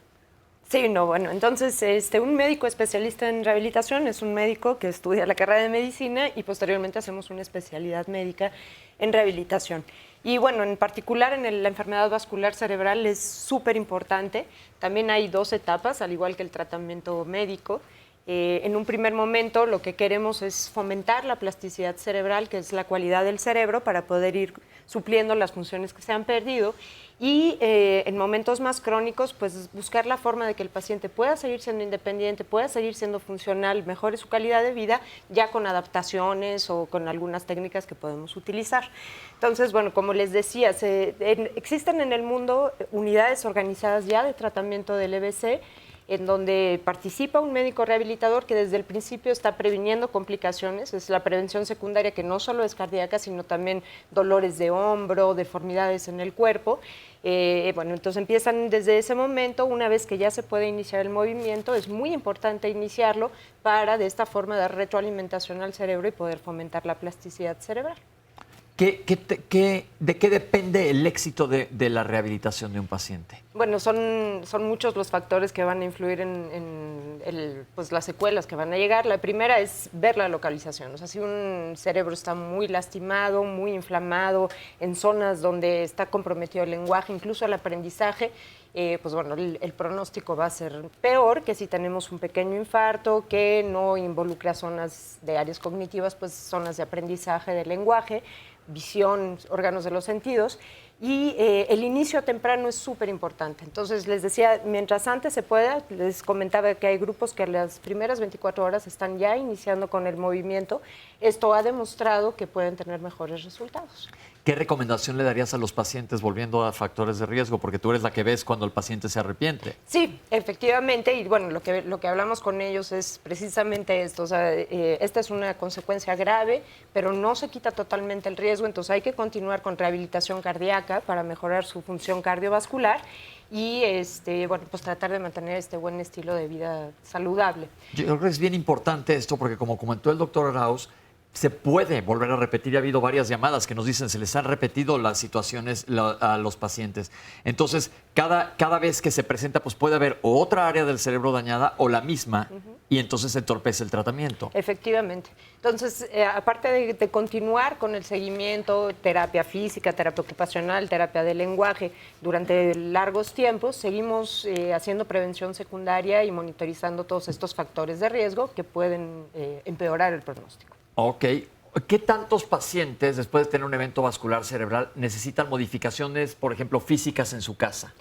Sí, no, bueno, entonces un médico especialista en rehabilitación es un médico que estudia la carrera de medicina y posteriormente hacemos una especialidad médica en rehabilitación. Y bueno, en particular en la enfermedad vascular cerebral es súper importante. También hay dos etapas, al igual que el tratamiento médico. En un primer momento lo que queremos es fomentar la plasticidad cerebral, que es la cualidad del cerebro, para poder ir supliendo las funciones que se han perdido. Y en momentos más crónicos, pues buscar la forma de que el paciente pueda seguir siendo independiente, pueda seguir siendo funcional, mejore su calidad de vida, ya con adaptaciones o con algunas técnicas que podemos utilizar. Entonces, bueno, como les decía, existen en el mundo unidades organizadas ya de tratamiento del EBC, en donde participa un médico rehabilitador que desde el principio está previniendo complicaciones. Es la prevención secundaria, que no solo es cardíaca, sino también dolores de hombro, deformidades en el cuerpo. Bueno, entonces empiezan desde ese momento. Una vez que ya se puede iniciar el movimiento, es muy importante iniciarlo para de esta forma dar retroalimentación al cerebro y poder fomentar la plasticidad cerebral. ¿De qué depende el éxito de la rehabilitación de un paciente? Bueno, son muchos los factores que van a influir en pues las secuelas que van a llegar. La primera es ver la localización. O sea, si un cerebro está muy lastimado, muy inflamado, en zonas donde está comprometido el lenguaje, incluso el aprendizaje, pues bueno, el pronóstico va a ser peor que si tenemos un pequeño infarto que no involucra zonas de áreas cognitivas, pues zonas de aprendizaje del lenguaje, visión, órganos de los sentidos. Y el inicio temprano es súper importante. Entonces, les decía, mientras antes se pueda, les comentaba que hay grupos que a las primeras 24 horas están ya iniciando con el movimiento. Esto ha demostrado que pueden tener mejores resultados. ¿Qué recomendación le darías a los pacientes volviendo a factores de riesgo? Porque tú eres la que ves cuando el paciente se arrepiente. Sí, efectivamente, y bueno, lo que hablamos con ellos es precisamente esto, o sea, esta es una consecuencia grave, pero no se quita totalmente el riesgo, entonces hay que continuar con rehabilitación cardíaca para mejorar su función cardiovascular y bueno, pues tratar de mantener este buen estilo de vida saludable. Yo creo que es bien importante esto porque como comentó el doctor Arauz, se puede volver a repetir. Ha habido varias llamadas que nos dicen se les han repetido las situaciones a los pacientes. Entonces, cada vez que se presenta, pues puede haber otra área del cerebro dañada o la misma, y entonces se entorpece el tratamiento. Efectivamente. Entonces, aparte de continuar con el seguimiento, terapia física, terapia ocupacional, terapia de lenguaje, durante largos tiempos, seguimos haciendo prevención secundaria y monitorizando todos estos factores de riesgo que pueden empeorar el pronóstico. Ok. ¿Qué tantos pacientes, después de tener un evento vascular cerebral, necesitan modificaciones, por ejemplo, físicas en su casa?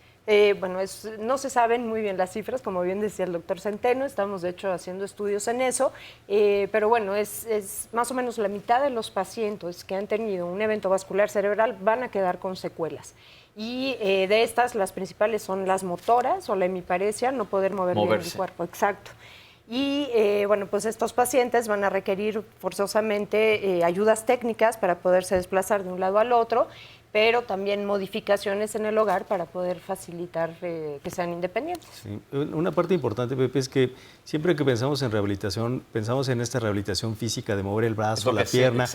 Bueno, no se saben muy bien las cifras, como bien decía el doctor Centeno, estamos de hecho haciendo estudios en eso, pero bueno, es más o menos la mitad de los pacientes que han tenido un evento vascular cerebral van a quedar con secuelas. Y de estas, las principales son las motoras o la hemiparesia, no poder mover bien el cuerpo, exacto. Y bueno, pues estos pacientes van a requerir forzosamente ayudas técnicas para poderse desplazar de un lado al otro, pero también modificaciones en el hogar para poder facilitar que sean independientes. Sí. Una parte importante, Pepe, es que siempre que pensamos en rehabilitación, pensamos en esta rehabilitación física de mover el brazo, la pierna,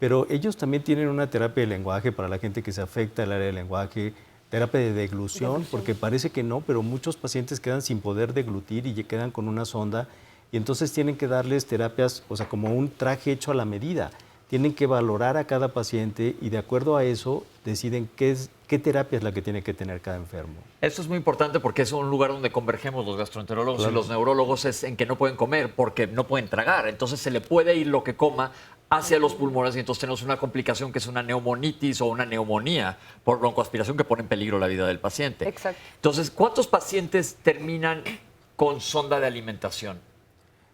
pero ellos también tienen una terapia de lenguaje para la gente que se afecta el área del lenguaje, terapia de deglución, porque parece que no, pero muchos pacientes quedan sin poder deglutir y quedan con una sonda y entonces tienen que darles terapias, o sea, como un traje hecho a la medida. Tienen que valorar a cada paciente y de acuerdo a eso deciden qué terapia es la que tiene que tener cada enfermo. Esto es muy importante porque es un lugar donde convergemos los gastroenterólogos y los neurólogos, es en que no pueden comer porque no pueden tragar. Entonces se le puede ir lo que coma hacia los pulmones y entonces tenemos una complicación que es una neumonitis o una neumonía por broncoaspiración que pone en peligro la vida del paciente. Exacto. Entonces, ¿cuántos pacientes terminan con sonda de alimentación?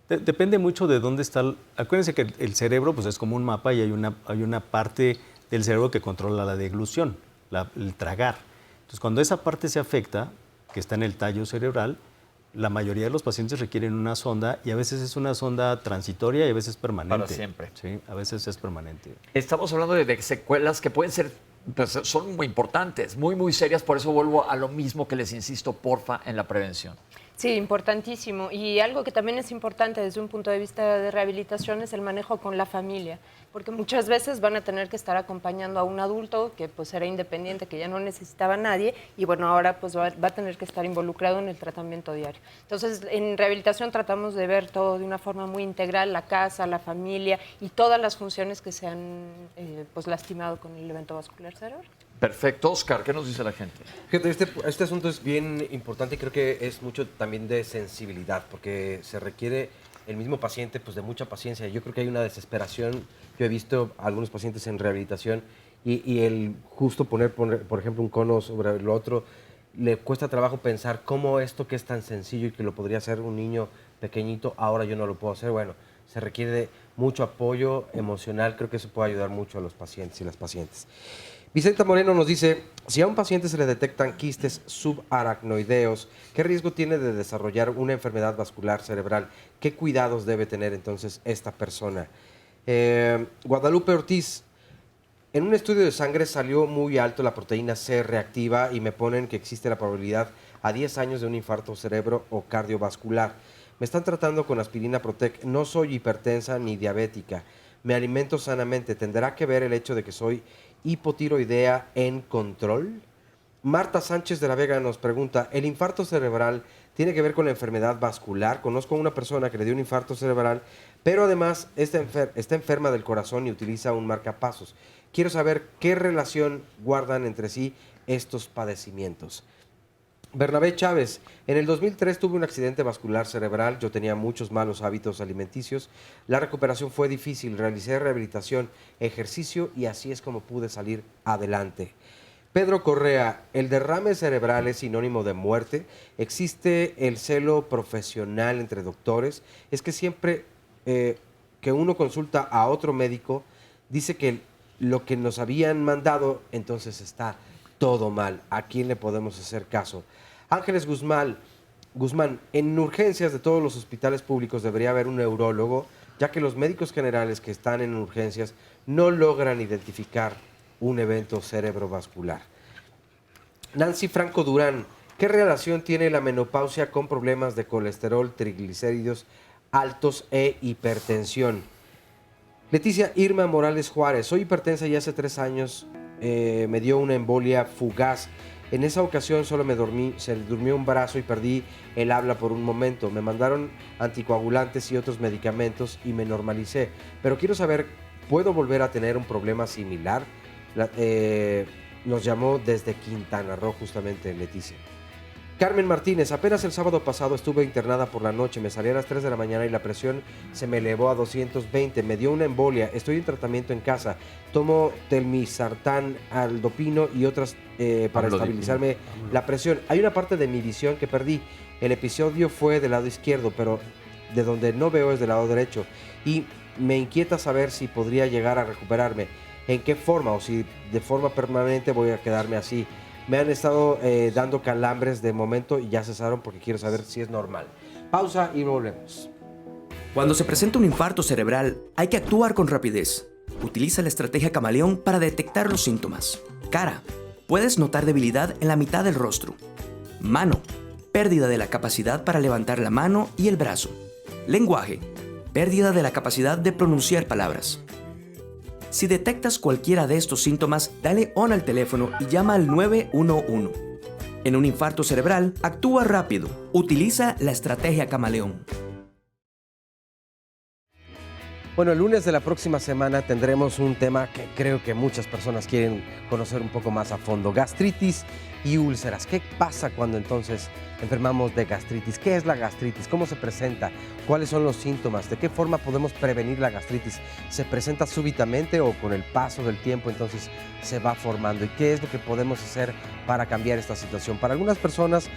Depende mucho de dónde está. Acuérdense que el cerebro pues, es como un mapa y hay una parte del cerebro que controla la deglución, el tragar. Entonces, cuando esa parte se afecta, que está en el tallo cerebral, la mayoría de los pacientes requieren una sonda y a veces es una sonda transitoria y a veces permanente. Para siempre. Sí, a veces es permanente. Estamos hablando de secuelas que pueden ser, pues, son muy importantes, muy, muy serias. Por eso vuelvo a lo mismo que les insisto, porfa, en la prevención. Sí, importantísimo. Y algo que también es importante desde un punto de vista de rehabilitación es el manejo con la familia, porque muchas veces van a tener que estar acompañando a un adulto que pues era independiente, que ya no necesitaba a nadie y bueno, ahora pues va a tener que estar involucrado en el tratamiento diario. Entonces, en rehabilitación tratamos de ver todo de una forma muy integral, la casa, la familia y todas las funciones que se han pues lastimado con el evento vascular cerebral. Perfecto. Oscar, ¿qué nos dice la gente? Fíjate, este asunto es bien importante y creo que es mucho también de sensibilidad, porque se requiere el mismo paciente pues de mucha paciencia. Yo creo que hay una desesperación. Yo he visto a algunos pacientes en rehabilitación y el justo poner, por ejemplo, un cono sobre el otro, le cuesta trabajo pensar cómo esto que es tan sencillo y que lo podría hacer un niño pequeñito, ahora yo no lo puedo hacer. Bueno, se requiere de mucho apoyo emocional. Creo que eso puede ayudar mucho a los pacientes y las pacientes. Vicenta Moreno nos dice, si a un paciente se le detectan quistes subaracnoideos, ¿qué riesgo tiene de desarrollar una enfermedad vascular cerebral? ¿Qué cuidados debe tener entonces esta persona? Guadalupe Ortiz, en un estudio de sangre salió muy alto la proteína C reactiva y me ponen que existe la probabilidad a 10 años de un infarto cerebro o cardiovascular. Me están tratando con aspirina Protec, no soy hipertensa ni diabética, me alimento sanamente, ¿tendrá que ver el hecho de que soy hipotiroidea en control? Marta Sánchez de la Vega nos pregunta, ¿el infarto cerebral tiene que ver con la enfermedad vascular? Conozco a una persona que le dio un infarto cerebral, pero además está enferma del corazón y utiliza un marcapasos. Quiero saber qué relación guardan entre sí estos padecimientos. Bernabé Chávez, en el 2003 tuve un accidente vascular cerebral, yo tenía muchos malos hábitos alimenticios, la recuperación fue difícil, realicé rehabilitación, ejercicio y así es como pude salir adelante. Pedro Correa, el derrame cerebral es sinónimo de muerte, existe el celo profesional entre doctores, es que siempre que uno consulta a otro médico, dice que lo que nos habían mandado, entonces está todo mal. ¿A quién le podemos hacer caso? Ángeles Guzmán, en urgencias de todos los hospitales públicos debería haber un neurólogo, ya que los médicos generales que están en urgencias no logran identificar un evento cerebrovascular. Nancy Franco Durán, ¿qué relación tiene la menopausia con problemas de colesterol, triglicéridos altos e hipertensión? Leticia Irma Morales Juárez, soy hipertensa y hace 3 años me dio una embolia fugaz. En esa ocasión solo se durmió un brazo y perdí el habla por un momento. Me mandaron anticoagulantes y otros medicamentos y me normalicé. Pero quiero saber, ¿puedo volver a tener un problema similar? Nos llamó desde Quintana Roo justamente Leticia. Carmen Martínez, apenas el sábado pasado estuve internada por la noche, me salí a las 3 de la mañana y la presión se me elevó a 220, me dio una embolia, estoy en tratamiento en casa, tomo telmisartán, aldopino y otras para estabilizarme la presión. Hay una parte de mi visión que perdí, el episodio fue del lado izquierdo, pero de donde no veo es del lado derecho y me inquieta saber si podría llegar a recuperarme, en qué forma o si de forma permanente voy a quedarme así. Me han estado dando calambres de momento y ya cesaron porque quiero saber si es normal. Pausa y volvemos. Cuando se presenta un infarto cerebral, hay que actuar con rapidez. Utiliza la estrategia camaleón para detectar los síntomas. Cara, puedes notar debilidad en la mitad del rostro. Mano, pérdida de la capacidad para levantar la mano y el brazo. Lenguaje, pérdida de la capacidad de pronunciar palabras. Si detectas cualquiera de estos síntomas, dale on al teléfono y llama al 911. En un infarto cerebral, actúa rápido. Utiliza la estrategia camaleón. Bueno, el lunes de la próxima semana tendremos un tema que creo que muchas personas quieren conocer un poco más a fondo. Gastritis y úlceras. ¿Qué pasa cuando entonces enfermamos de gastritis? ¿Qué es la gastritis? ¿Cómo se presenta? ¿Cuáles son los síntomas? ¿De qué forma podemos prevenir la gastritis? ¿Se presenta súbitamente o con el paso del tiempo entonces se va formando? ¿Y qué es lo que podemos hacer para cambiar esta situación? Para algunas personas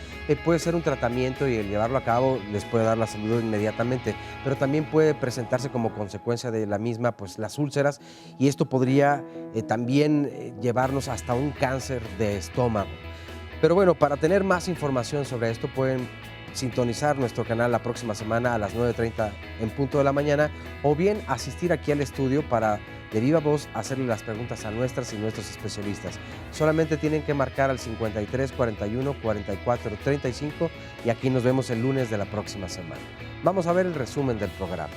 puede ser un tratamiento y el llevarlo a cabo les puede dar la salud inmediatamente, pero también puede presentarse como consecuencia de la misma, pues las úlceras, y esto podría también llevarnos hasta un cáncer de estómago. Pero bueno, para tener más información sobre esto pueden sintonizar nuestro canal la próxima semana a las 9:30 en punto de la mañana o bien asistir aquí al estudio para de viva voz hacerle las preguntas a nuestras y nuestros especialistas. Solamente tienen que marcar al 53 41 44 35 y aquí nos vemos el lunes de la próxima semana. Vamos a ver el resumen del programa.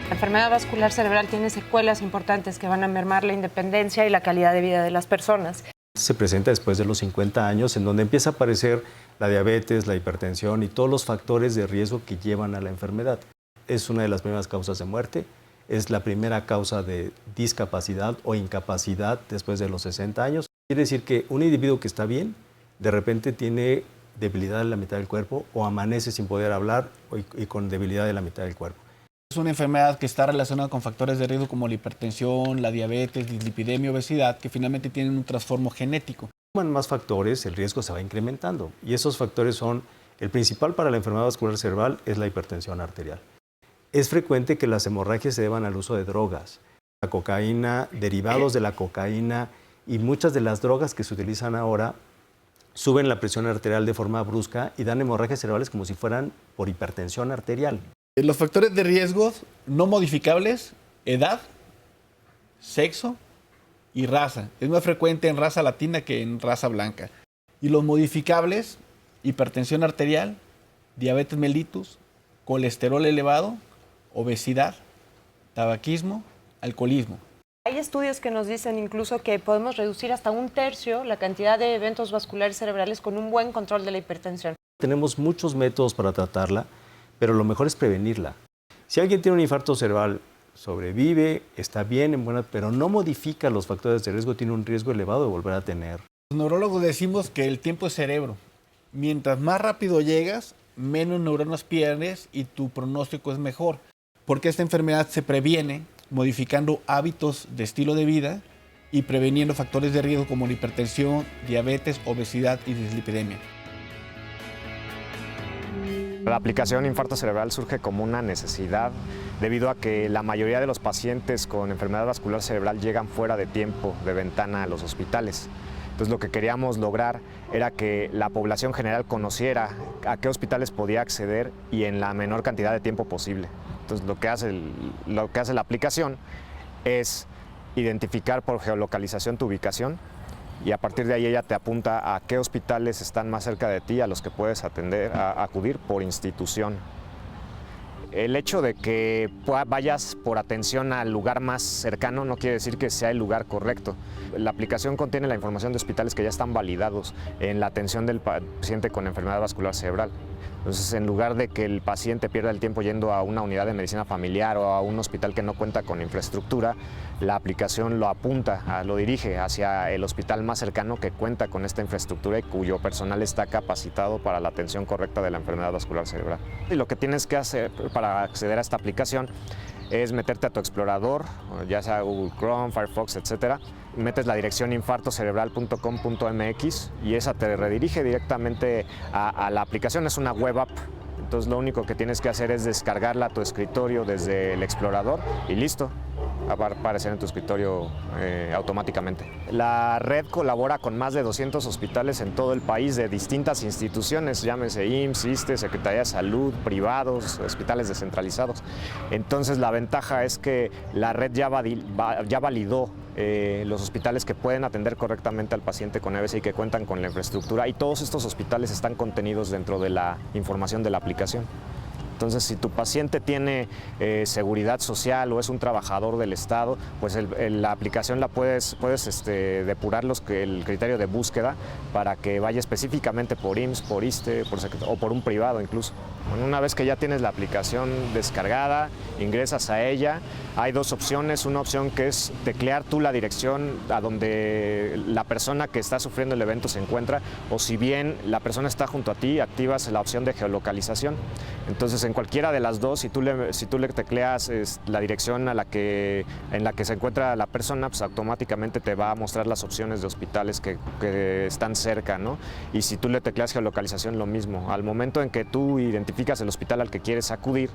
La enfermedad vascular cerebral tiene secuelas importantes que van a mermar la independencia y la calidad de vida de las personas. Se presenta después de los 50 años, en donde empieza a aparecer la diabetes, la hipertensión y todos los factores de riesgo que llevan a la enfermedad. Es una de las primeras causas de muerte, es la primera causa de discapacidad o incapacidad después de los 60 años. Quiere decir que un individuo que está bien, de repente tiene debilidad en la mitad del cuerpo o amanece sin poder hablar y con debilidad en la mitad del cuerpo. Es una enfermedad que está relacionada con factores de riesgo como la hipertensión, la diabetes, dislipidemia, obesidad, que finalmente tienen un trastorno genético. Con más factores, el riesgo se va incrementando. Y esos factores son, el principal para la enfermedad vascular cerebral es la hipertensión arterial. Es frecuente que las hemorragias se deban al uso de drogas. La cocaína, derivados de la cocaína y muchas de las drogas que se utilizan ahora suben la presión arterial de forma brusca y dan hemorragias cerebrales como si fueran por hipertensión arterial. Los factores de riesgo no modificables, edad, sexo y raza. Es más frecuente en raza latina que en raza blanca. Y los modificables, hipertensión arterial, diabetes mellitus, colesterol elevado, obesidad, tabaquismo, alcoholismo. Hay estudios que nos dicen incluso que podemos reducir hasta 1/3 la cantidad de eventos vasculares cerebrales con un buen control de la hipertensión. Tenemos muchos métodos para tratarla, pero lo mejor es prevenirla. Si alguien tiene un infarto cerebral, sobrevive, está bien, pero no modifica los factores de riesgo, tiene un riesgo elevado de volver a tener Los neurólogos decimos que el tiempo es cerebro. Mientras más rápido llegas, menos neuronas pierdes y tu pronóstico es mejor. Porque esta enfermedad se previene modificando hábitos de estilo de vida y preveniendo factores de riesgo como la hipertensión, diabetes, obesidad y dislipidemia. La aplicación infarto cerebral surge como una necesidad debido a que la mayoría de los pacientes con enfermedad vascular cerebral llegan fuera de tiempo de ventana a los hospitales. Entonces lo que queríamos lograr era que la población general conociera a qué hospitales podía acceder y en la menor cantidad de tiempo posible. Entonces lo que hace la aplicación es identificar por geolocalización tu ubicación y a partir de ahí ella te apunta a qué hospitales están más cerca de ti, a los que puedes acudir por institución. El hecho de que vayas por atención al lugar más cercano no quiere decir que sea el lugar correcto. La aplicación contiene la información de hospitales que ya están validados en la atención del paciente con enfermedad vascular cerebral. Entonces, en lugar de que el paciente pierda el tiempo yendo a una unidad de medicina familiar o a un hospital que no cuenta con infraestructura, la aplicación lo apunta, lo dirige hacia el hospital más cercano que cuenta con esta infraestructura y cuyo personal está capacitado para la atención correcta de la enfermedad vascular cerebral. Y lo que tienes que hacer para acceder a esta aplicación es meterte a tu explorador, ya sea Google Chrome, Firefox, etcétera. Metes la dirección infartocerebral.com.mx y esa te redirige directamente a la aplicación. Es una web app. Entonces lo único que tienes que hacer es descargarla a tu escritorio desde el explorador y listo. Va a aparecer en tu escritorio automáticamente. La red colabora con más de 200 hospitales en todo el país de distintas instituciones, llámese IMSS, ISSSTE, Secretaría de Salud, privados, hospitales descentralizados. Entonces la ventaja es que la red ya validó los hospitales que pueden atender correctamente al paciente con EBC y que cuentan con la infraestructura, y todos estos hospitales están contenidos dentro de la información de la aplicación. Entonces, si tu paciente tiene seguridad social o es un trabajador del Estado, pues la aplicación la puedes depurar el criterio de búsqueda para que vaya específicamente por IMSS, por ISSSTE o por un privado incluso. Bueno, una vez que ya tienes la aplicación descargada, ingresas a ella, hay dos opciones. Una opción que es teclear tú la dirección a donde la persona que está sufriendo el evento se encuentra, o si bien la persona está junto a ti, activas la opción de geolocalización. Entonces, en cualquiera de las dos, si tú le tecleas la dirección en la que se encuentra la persona, pues automáticamente te va a mostrar las opciones de hospitales que están cerca, ¿no? Y si tú le tecleas geolocalización, lo mismo. Al momento en que tú identificas el hospital al que quieres acudir,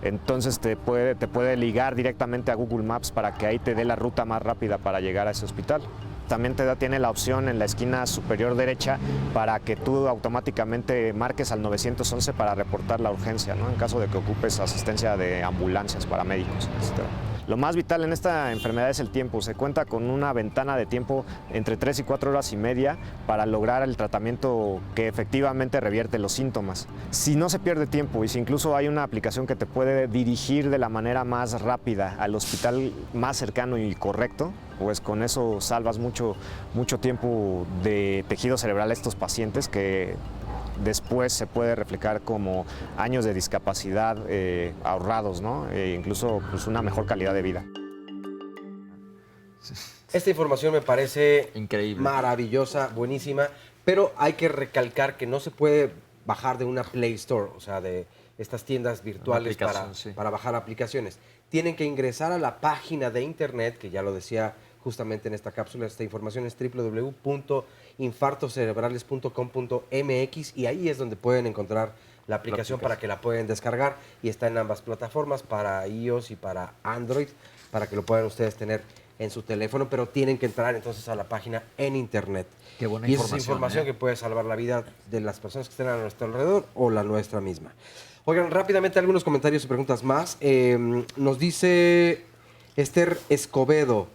entonces te puede ligar directamente a Google Maps para que ahí te dé la ruta más rápida para llegar a ese hospital. También tiene la opción en la esquina superior derecha para que tú automáticamente marques al 911 para reportar la urgencia, ¿no? En caso de que ocupes asistencia de ambulancias, paramédicos, etc. Lo más vital en esta enfermedad es el tiempo. Se cuenta con una ventana de tiempo entre 3 y 4 horas y media para lograr el tratamiento que efectivamente revierte los síntomas. Si no se pierde tiempo y si incluso hay una aplicación que te puede dirigir de la manera más rápida al hospital más cercano y correcto, pues con eso salvas mucho tiempo de tejido cerebral a estos pacientes, que después se puede reflejar como años de discapacidad ahorrados, ¿no? Incluso pues, una mejor calidad de vida. Esta información me parece increíble, maravillosa, buenísima, pero hay que recalcar que no se puede bajar de una Play Store, o sea, de estas tiendas virtuales para bajar aplicaciones. Tienen que ingresar a la página de internet, que ya lo decía justamente en esta cápsula. Esta información es www.infartocerebrales.com.mx y ahí es donde pueden encontrar la aplicación para que la pueden descargar, y está en ambas plataformas, para iOS y para Android, para que lo puedan ustedes tener en su teléfono, pero tienen que entrar entonces a la página en internet. Qué buena y información, esa es información que puede salvar la vida de las personas que estén a nuestro alrededor o la nuestra misma. Oigan, rápidamente algunos comentarios y preguntas más. Nos dice Esther Escobedo: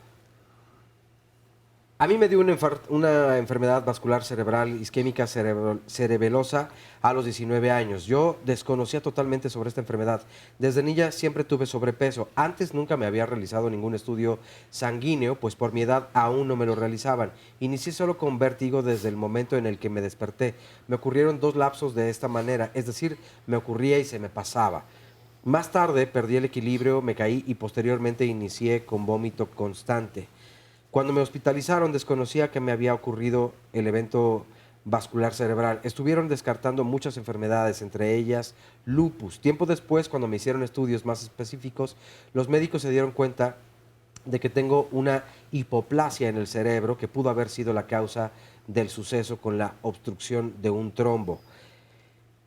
a mí me dio una enfermedad vascular cerebral isquémica cerebelosa a los 19 años. Yo desconocía totalmente sobre esta enfermedad. Desde niña siempre tuve sobrepeso. Antes nunca me había realizado ningún estudio sanguíneo, pues por mi edad aún no me lo realizaban. Inicié solo con vértigo desde el momento en el que me desperté. Me ocurrieron 2 lapsos de esta manera, es decir, me ocurría y se me pasaba. Más tarde perdí el equilibrio, me caí y posteriormente inicié con vómito constante. Cuando me hospitalizaron desconocía que me había ocurrido el evento vascular cerebral. Estuvieron descartando muchas enfermedades, entre ellas lupus. Tiempo después, cuando me hicieron estudios más específicos, los médicos se dieron cuenta de que tengo una hipoplasia en el cerebro que pudo haber sido la causa del suceso con la obstrucción de un trombo.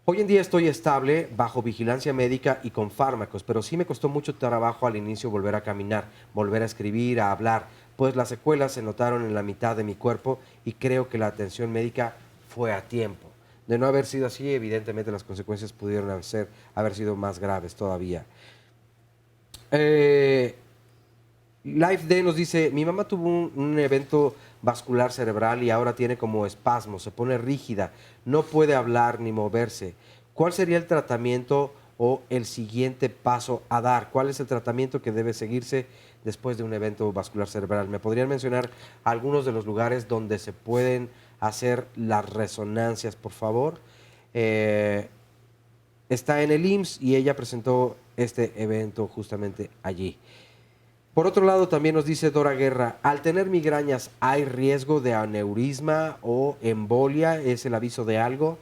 Hoy en día estoy estable, bajo vigilancia médica y con fármacos, pero sí me costó mucho trabajo al inicio volver a caminar, volver a escribir, a hablar, pues las secuelas se notaron en la mitad de mi cuerpo y creo que la atención médica fue a tiempo. De no haber sido así, evidentemente las consecuencias pudieron haber sido más graves todavía. Life Day nos dice, mi mamá tuvo un evento vascular cerebral y ahora tiene como espasmo, se pone rígida, no puede hablar ni moverse. ¿Cuál sería el tratamiento o el siguiente paso a dar? ¿Cuál es el tratamiento que debe seguirse después de un evento vascular cerebral? ¿Me podrían mencionar algunos de los lugares donde se pueden hacer las resonancias, por favor? Está en el IMSS y ella presentó este evento justamente allí. Por otro lado, también nos dice Dora Guerra, al tener migrañas, ¿hay riesgo de aneurisma o embolia? ¿Es el aviso de algo?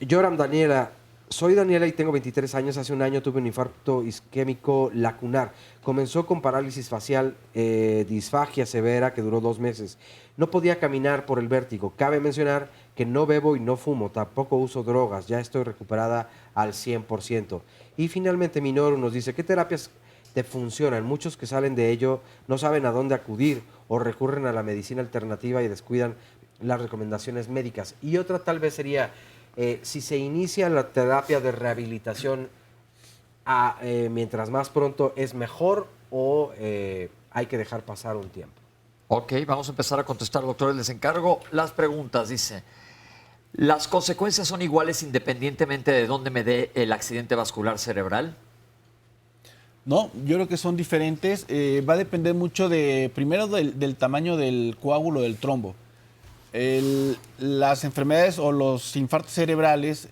Yoram Daniela, soy Daniela y tengo 23 años. Hace un año tuve un infarto isquémico lacunar. Comenzó con parálisis facial, disfagia severa que duró 2 meses. No podía caminar por el vértigo. Cabe mencionar que no bebo y no fumo, tampoco uso drogas. Ya estoy recuperada al 100%. Y finalmente Minoru nos dice, ¿qué terapias te funcionan? Muchos que salen de ello no saben a dónde acudir o recurren a la medicina alternativa y descuidan las recomendaciones médicas. Y otra tal vez sería, si se inicia la terapia de rehabilitación mientras más pronto es mejor o hay que dejar pasar un tiempo. Ok, vamos a empezar a contestar, doctores. Les encargo las preguntas. Dice, ¿las consecuencias son iguales independientemente de dónde me dé el accidente vascular cerebral? No, yo creo que son diferentes. Va a depender mucho primero del tamaño del coágulo del trombo. Las enfermedades o los infartos cerebrales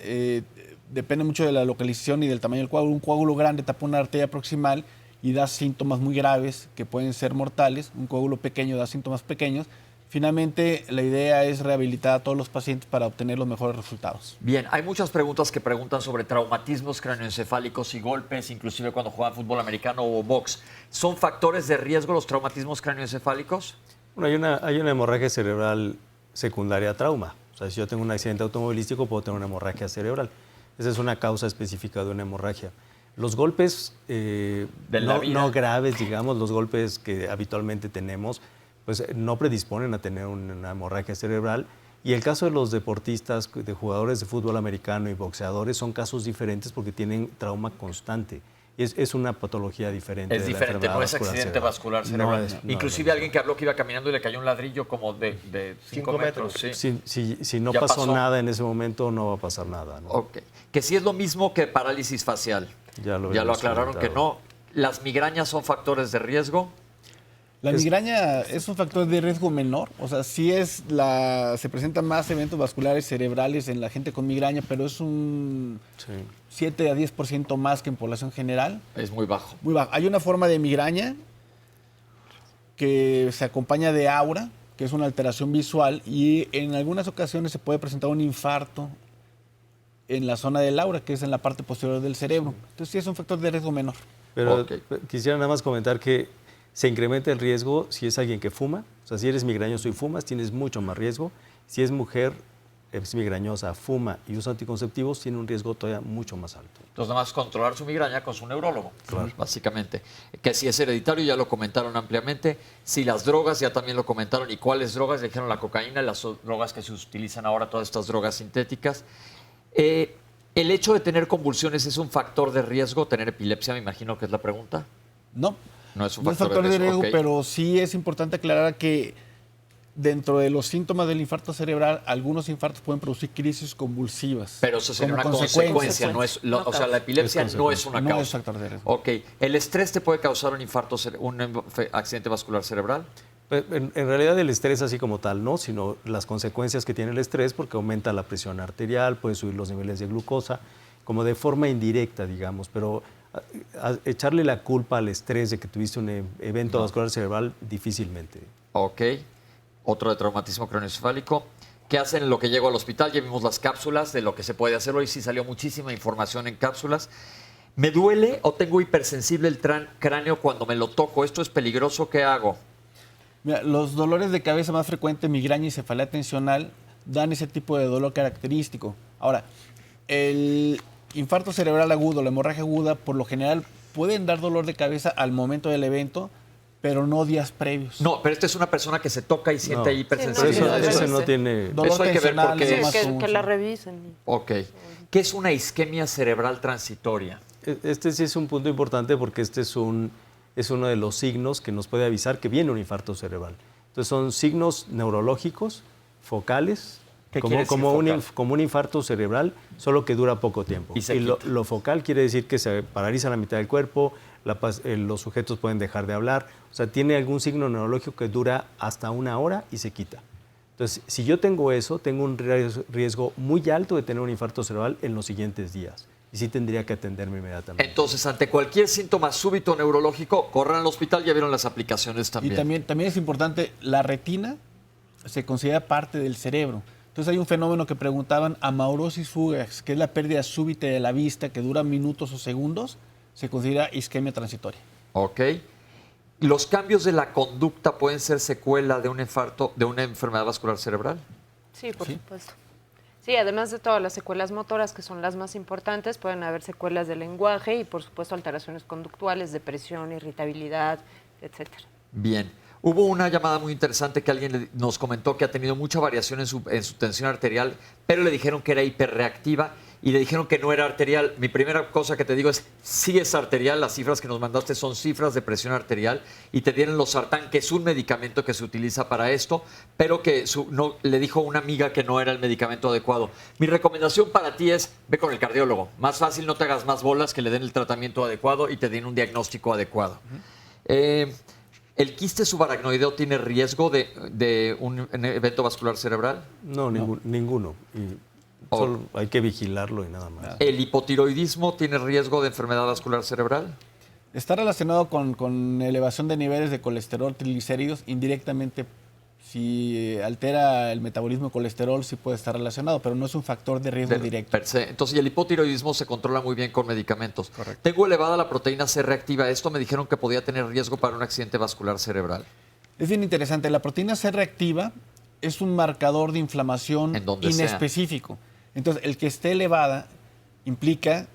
dependen mucho de la localización y del tamaño del coágulo. Un coágulo grande tapa una arteria proximal y da síntomas muy graves que pueden ser mortales. Un coágulo pequeño da síntomas pequeños. Finalmente, la idea es rehabilitar a todos los pacientes para obtener los mejores resultados. Bien, hay muchas preguntas que preguntan sobre traumatismos cráneoencefálicos y golpes, inclusive cuando juegan fútbol americano o box. ¿Son factores de riesgo los traumatismos cráneoencefálicos? Bueno, hay una hemorragia cerebral secundaria a trauma. O sea, si yo tengo un accidente automovilístico, puedo tener una hemorragia cerebral. Esa es una causa específica de una hemorragia. Los golpes no graves, digamos, los golpes que habitualmente tenemos, pues no predisponen a tener una hemorragia cerebral. Y el caso de los deportistas, de jugadores de fútbol americano y boxeadores, son casos diferentes porque tienen trauma constante. Es una patología diferente. Es diferente, no es accidente vascular cerebral. Inclusive alguien que habló que iba caminando y le cayó un ladrillo como de 5 metros. Sí. Si no pasó nada en ese momento, no va a pasar nada, ¿no? Ok. Que sí es lo mismo que parálisis facial. Ya lo aclararon que no. ¿Las migrañas son factores de riesgo? La migraña es un factor de riesgo menor, o sea, se presentan más eventos vasculares cerebrales en la gente con migraña, pero es un 7 a 10% más que en población general. Es muy bajo. Muy bajo. Hay una forma de migraña que se acompaña de aura, que es una alteración visual, y en algunas ocasiones se puede presentar un infarto en la zona del aura, que es en la parte posterior del cerebro. Entonces sí es un factor de riesgo menor. Pero quisiera nada más comentar que se incrementa el riesgo si es alguien que fuma. O sea, si eres migrañoso y fumas, tienes mucho más riesgo. Si es mujer, es migrañosa, fuma y usa anticonceptivos, tiene un riesgo todavía mucho más alto. Entonces, nada más controlar su migraña con su neurólogo, claro, básicamente. Que si es hereditario, ya lo comentaron ampliamente. Si las drogas, ya también lo comentaron. ¿Y cuáles drogas? Dijeron la cocaína, las drogas que se utilizan ahora, todas estas drogas sintéticas. ¿El hecho de tener convulsiones es un factor de riesgo? ¿Tener epilepsia, me imagino que es la pregunta? No. No es un factor de riesgo, okay. Pero sí es importante aclarar que dentro de los síntomas del infarto cerebral, algunos infartos pueden producir crisis convulsivas. Pero eso sería una consecuencia, no es, o sea, la epilepsia no es una causa. No es factor de riesgo. Ok, ¿el estrés te puede causar un infarto, un accidente vascular cerebral? En realidad el estrés así como tal no, sino las consecuencias que tiene el estrés, porque aumenta la presión arterial, puede subir los niveles de glucosa, como de forma indirecta, digamos, pero echarle la culpa al estrés de que tuviste un evento vascular cerebral, difícilmente. Ok. Otro de traumatismo craneoencefálico. ¿Qué hacen en lo que llego al hospital? Ya vimos las cápsulas de lo que se puede hacer. Hoy sí salió muchísima información en cápsulas. ¿Me duele o tengo hipersensible el cráneo cuando me lo toco? ¿Esto es peligroso? ¿Qué hago? Mira, los dolores de cabeza más frecuentes, migraña y cefalea tensional, dan ese tipo de dolor característico. Ahora, el infarto cerebral agudo, la hemorragia aguda, por lo general pueden dar dolor de cabeza al momento del evento, pero no días previos. No, pero esta es una persona que se toca y siente Sí, hipersensibilidad. eso no tiene... Dolor Eso hay que ver por tensional, qué es es. más Que la revisen. Ok. ¿Qué es una isquemia cerebral transitoria? Este sí es un punto importante porque este es uno de los signos que nos puede avisar que viene un infarto cerebral. Entonces son signos neurológicos, focales, ¿Qué quiere decir como un infarto cerebral, solo que dura poco tiempo. Y se lo focal quiere decir que se paraliza la mitad del cuerpo, los sujetos pueden dejar de hablar, o sea, tiene algún signo neurológico que dura hasta 1 hora y se quita. Entonces, si yo tengo eso, tengo un riesgo muy alto de tener un infarto cerebral en los siguientes días. Y sí tendría que atenderme inmediatamente. Entonces, ante cualquier síntoma súbito neurológico, corran al hospital, ya vieron las aplicaciones también. Y también es importante, la retina se considera parte del cerebro. Entonces hay un fenómeno que preguntaban, amaurosis fugax, que es la pérdida súbita de la vista que dura minutos o segundos, se considera isquemia transitoria. Ok. ¿Los cambios de la conducta pueden ser secuela de un infarto, de una enfermedad vascular cerebral? Sí, por supuesto. Sí, además de todas las secuelas motoras, que son las más importantes, pueden haber secuelas de lenguaje y, por supuesto, alteraciones conductuales, depresión, irritabilidad, etcétera. Bien. Hubo una llamada muy interesante que alguien nos comentó que ha tenido mucha variación en su tensión arterial, pero le dijeron que era hiperreactiva y le dijeron que no era arterial. Mi primera cosa que te digo es, sí es arterial, las cifras que nos mandaste son cifras de presión arterial y te dieron losartán, que es un medicamento que se utiliza para esto, pero que no, le dijo una amiga que no era el medicamento adecuado. Mi recomendación para ti es, ve con el cardiólogo. Más fácil, no te hagas más bolas, que le den el tratamiento adecuado y te den un diagnóstico adecuado. ¿El quiste subaracnoideo tiene riesgo de un evento vascular cerebral? No, ninguno. Y solo hay que vigilarlo y nada más. ¿El hipotiroidismo tiene riesgo de enfermedad vascular cerebral? Está relacionado con elevación de niveles de colesterol, triglicéridos, indirectamente. Si altera el metabolismo de colesterol, sí puede estar relacionado, pero no es un factor de riesgo directo. Per se. Entonces, el hipotiroidismo se controla muy bien con medicamentos. Correcto. Tengo elevada la proteína C reactiva. Esto me dijeron que podía tener riesgo para un accidente vascular cerebral. Es bien interesante. La proteína C reactiva es un marcador de inflamación inespecífico. Entonces, el que esté elevada implica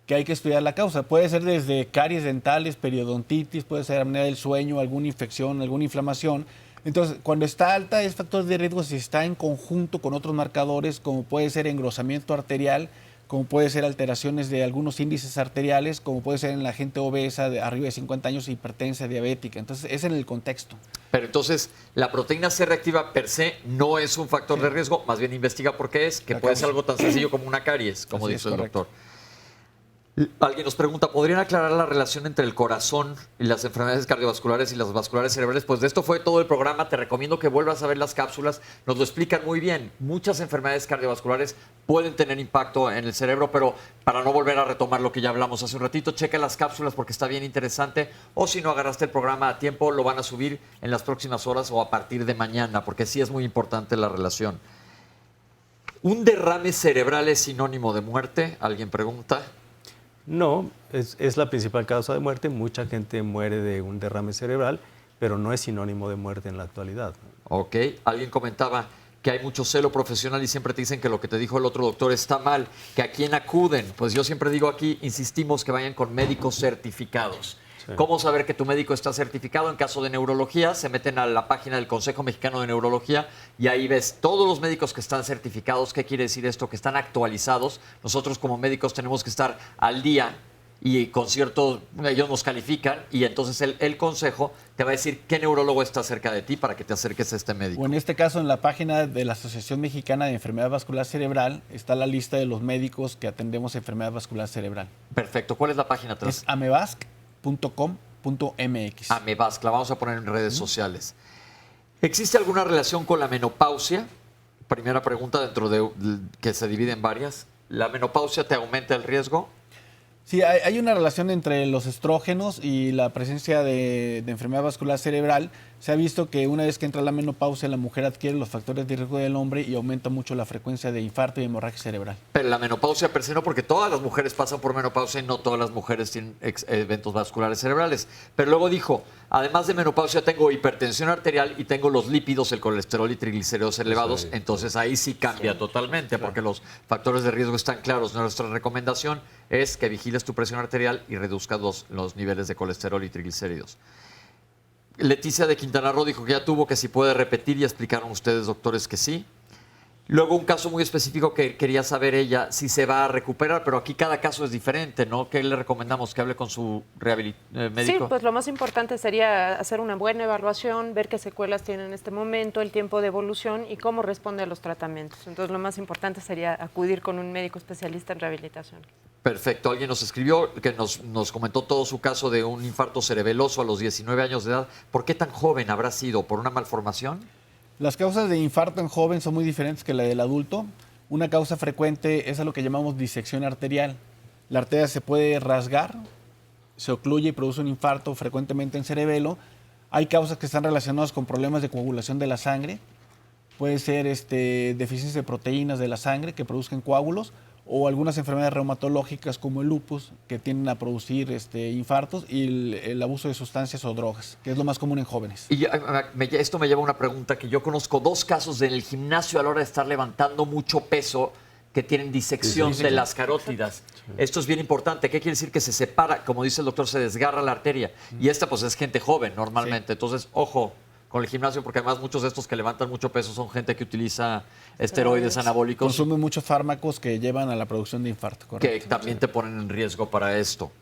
que hay que estudiar la causa. Puede ser desde caries dentales, periodontitis, puede ser apnea del sueño, alguna infección, alguna inflamación. Entonces, cuando está alta es factor de riesgo si está en conjunto con otros marcadores, como puede ser engrosamiento arterial, como puede ser alteraciones de algunos índices arteriales, como puede ser en la gente obesa de arriba de 50 años, hipertensa, diabética. Entonces, es en el contexto. Pero entonces, la proteína C reactiva per se no es un factor de riesgo, más bien investiga por qué es, que puede ser algo tan sencillo como una caries, como dice el doctor. Alguien nos pregunta, ¿podrían aclarar la relación entre el corazón y las enfermedades cardiovasculares y las vasculares cerebrales? Pues de esto fue todo el programa. Te recomiendo que vuelvas a ver las cápsulas. Nos lo explican muy bien. Muchas enfermedades cardiovasculares pueden tener impacto en el cerebro, pero para no volver a retomar lo que ya hablamos hace un ratito, checa las cápsulas porque está bien interesante. O si no agarraste el programa a tiempo, lo van a subir en las próximas horas o a partir de mañana, porque sí es muy importante la relación. ¿Un derrame cerebral es sinónimo de muerte? Alguien pregunta. No, es la principal causa de muerte. Mucha gente muere de un derrame cerebral, pero no es sinónimo de muerte en la actualidad. Ok, alguien comentaba que hay mucho celo profesional y siempre te dicen que lo que te dijo el otro doctor está mal, que a quién acuden. Pues yo siempre digo aquí, insistimos que vayan con médicos certificados. Sí. ¿Cómo saber que tu médico está certificado? En caso de neurología, se meten a la página del Consejo Mexicano de Neurología y ahí ves todos los médicos que están certificados. ¿Qué quiere decir esto? Que están actualizados. Nosotros como médicos tenemos que estar al día y con ciertos, ellos nos califican y entonces el consejo te va a decir qué neurólogo está cerca de ti para que te acerques a este médico. O en este caso, en la página de la Asociación Mexicana de Enfermedad Vascular Cerebral está la lista de los médicos que atendemos enfermedad vascular cerebral. Perfecto. ¿Cuál es la página atrás? Es amevasc.com.mx. Amevasc, la vamos a poner en redes sociales. ¿Existe alguna relación con la menopausia? Primera pregunta dentro de que se divide en varias. ¿La menopausia te aumenta el riesgo? Sí, hay una relación entre los estrógenos y la presencia de enfermedad vascular cerebral, Se ha visto que una vez que entra la menopausia, la mujer adquiere los factores de riesgo del hombre y aumenta mucho la frecuencia de infarto y hemorragia cerebral. Pero la menopausia per se no, porque todas las mujeres pasan por menopausia y no todas las mujeres tienen eventos vasculares cerebrales. Pero luego dijo, además de menopausia tengo hipertensión arterial y tengo los lípidos, el colesterol y triglicéridos elevados. Entonces ahí sí cambia totalmente, porque los factores de riesgo están claros. Nuestra recomendación es que vigiles tu presión arterial y reduzcas los niveles de colesterol y triglicéridos. Leticia de Quintana Roo dijo que ya tuvo, que si puede repetir, y explicaron ustedes, doctores, que sí. Luego un caso muy específico que quería saber ella si se va a recuperar, pero aquí cada caso es diferente, ¿no? ¿Qué le recomendamos? ¿Que hable con su médico? Sí, pues lo más importante sería hacer una buena evaluación, ver qué secuelas tiene en este momento, el tiempo de evolución y cómo responde a los tratamientos. Entonces lo más importante sería acudir con un médico especialista en rehabilitación. Perfecto. Alguien nos escribió que nos comentó todo su caso de un infarto cerebeloso a los 19 años de edad. ¿Por qué tan joven habrá sido? ¿Por una malformación? Las causas de infarto en joven son muy diferentes que la del adulto. Una causa frecuente es a lo que llamamos disección arterial. La arteria se puede rasgar, se ocluye y produce un infarto frecuentemente en cerebelo. Hay causas que están relacionadas con problemas de coagulación de la sangre. Puede ser deficiencia de proteínas de la sangre que produzcan coágulos, o algunas enfermedades reumatológicas como el lupus, que tienden a producir infartos, y el abuso de sustancias o drogas, que es lo más común en jóvenes. Y esto me lleva a una pregunta, que yo conozco dos casos en el gimnasio a la hora de estar levantando mucho peso que tienen disección de las carótidas. Sí. Esto es bien importante. ¿Qué quiere decir? Que se separa, como dice el doctor, se desgarra la arteria. Y esta pues es gente joven normalmente. Sí. Entonces, ojo con el gimnasio, porque además muchos de estos que levantan mucho peso son gente que utiliza esteroides anabólicos. Consumen muchos fármacos que llevan a la producción de infarto, correcto. Que también te ponen en riesgo para esto.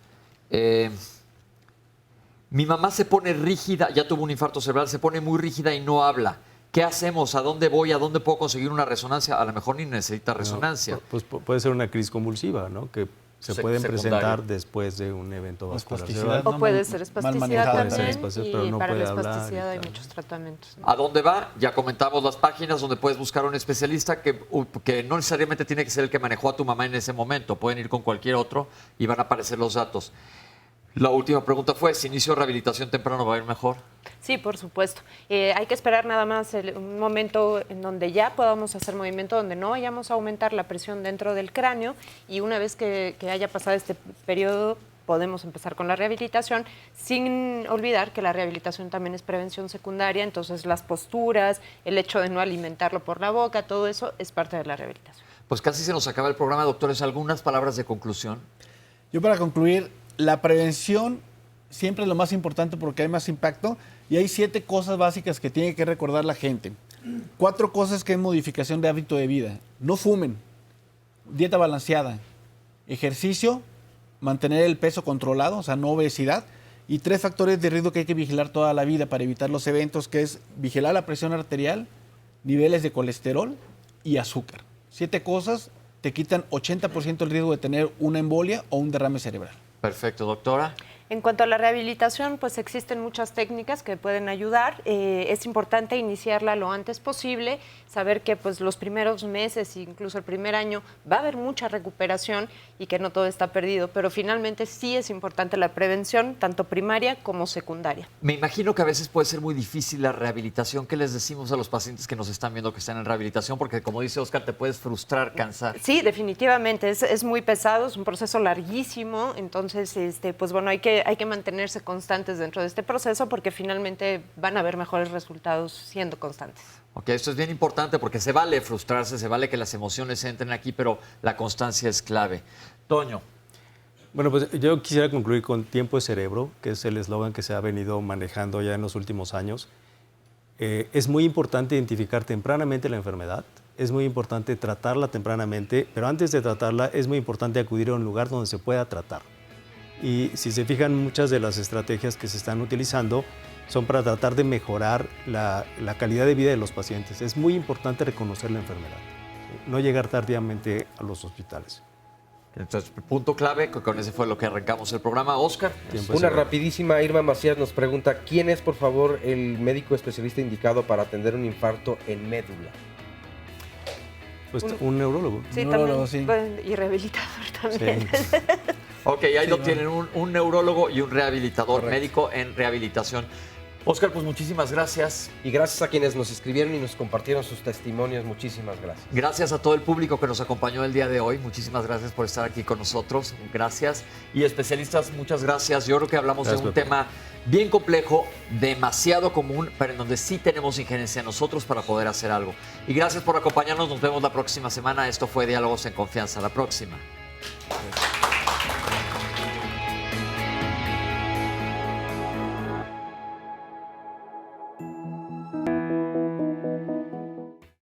Mi mamá se pone rígida, ya tuvo un infarto cerebral, se pone muy rígida y no habla. ¿Qué hacemos? ¿A dónde voy? ¿A dónde puedo conseguir una resonancia? A lo mejor ni necesita resonancia. No, pues puede ser una crisis convulsiva, ¿no? Que se pueden presentar después de un evento vascular cerebral. O puede ser espasticidad también, pero no para puede la hablar. espasticidad hay muchos tratamientos, ¿no? ¿A dónde va? Ya comentamos las páginas donde puedes buscar un especialista que no necesariamente tiene que ser el que manejó a tu mamá en ese momento. Pueden ir con cualquier otro y van a aparecer los datos. La última pregunta fue, ¿si inicio rehabilitación temprano va a ir mejor? Sí, por supuesto. Hay que esperar nada más un momento en donde ya podamos hacer movimiento, donde no vayamos a aumentar la presión dentro del cráneo, y una vez que haya pasado este periodo podemos empezar con la rehabilitación, sin olvidar que la rehabilitación también es prevención secundaria. Entonces las posturas, el hecho de no alimentarlo por la boca, todo eso es parte de la rehabilitación. Pues casi se nos acaba el programa, doctores. ¿Algunas palabras de conclusión? Yo, para concluir, la prevención siempre es lo más importante porque hay más impacto, y hay 7 cosas básicas que tiene que recordar la gente. 4 cosas que es modificación de hábito de vida. No fumen, dieta balanceada, ejercicio, mantener el peso controlado, o sea, no obesidad, y 3 factores de riesgo que hay que vigilar toda la vida para evitar los eventos, que es vigilar la presión arterial, niveles de colesterol y azúcar. 7 cosas te quitan 80% el riesgo de tener una embolia o un derrame cerebral. Perfecto, doctora. En cuanto a la rehabilitación, pues existen muchas técnicas que pueden ayudar. Es importante iniciarla lo antes posible, saber que pues los primeros meses, incluso el primer año, va a haber mucha recuperación y que no todo está perdido, pero finalmente sí es importante la prevención, tanto primaria como secundaria. Me imagino que a veces puede ser muy difícil la rehabilitación. ¿Qué les decimos a los pacientes que nos están viendo que están en rehabilitación? Porque como dice Oscar, te puedes frustrar, cansar. Sí, definitivamente, es muy pesado, es un proceso larguísimo, entonces pues bueno, hay que mantenerse constantes dentro de este proceso, porque finalmente van a haber mejores resultados siendo constantes. Ok, esto es bien importante porque se vale frustrarse, se vale que las emociones entren aquí, pero la constancia es clave. Toño. Bueno, pues yo quisiera concluir con tiempo de cerebro, que es el eslogan que se ha venido manejando ya en los últimos años. Es muy importante identificar tempranamente la enfermedad, es muy importante tratarla tempranamente, pero antes de tratarla es muy importante acudir a un lugar donde se pueda tratar. Y si se fijan, muchas de las estrategias que se están utilizando son para tratar de mejorar la calidad de vida de los pacientes. Es muy importante reconocer la enfermedad, no llegar tardíamente a los hospitales. Entonces, punto clave, con ese fue lo que arrancamos el programa. Oscar. Una rapidísima, Irma Macías nos pregunta, ¿quién es, por favor, el médico especialista indicado para atender un infarto en médula? Pues un neurólogo. Sí, neurólogo, también. Sí. Y rehabilitador también. Sí. Ok, ahí lo tienen, un neurólogo y un rehabilitador. Correcto. Médico en rehabilitación. Oscar, pues muchísimas gracias. Y gracias a quienes nos escribieron y nos compartieron sus testimonios. Muchísimas gracias. Gracias a todo el público que nos acompañó el día de hoy. Muchísimas gracias por estar aquí con nosotros. Gracias. Y especialistas, muchas gracias. Yo creo que hablamos de un tema bien complejo, demasiado común, pero en donde sí tenemos injerencia nosotros para poder hacer algo. Y gracias por acompañarnos. Nos vemos la próxima semana. Esto fue Diálogos en Confianza. La próxima.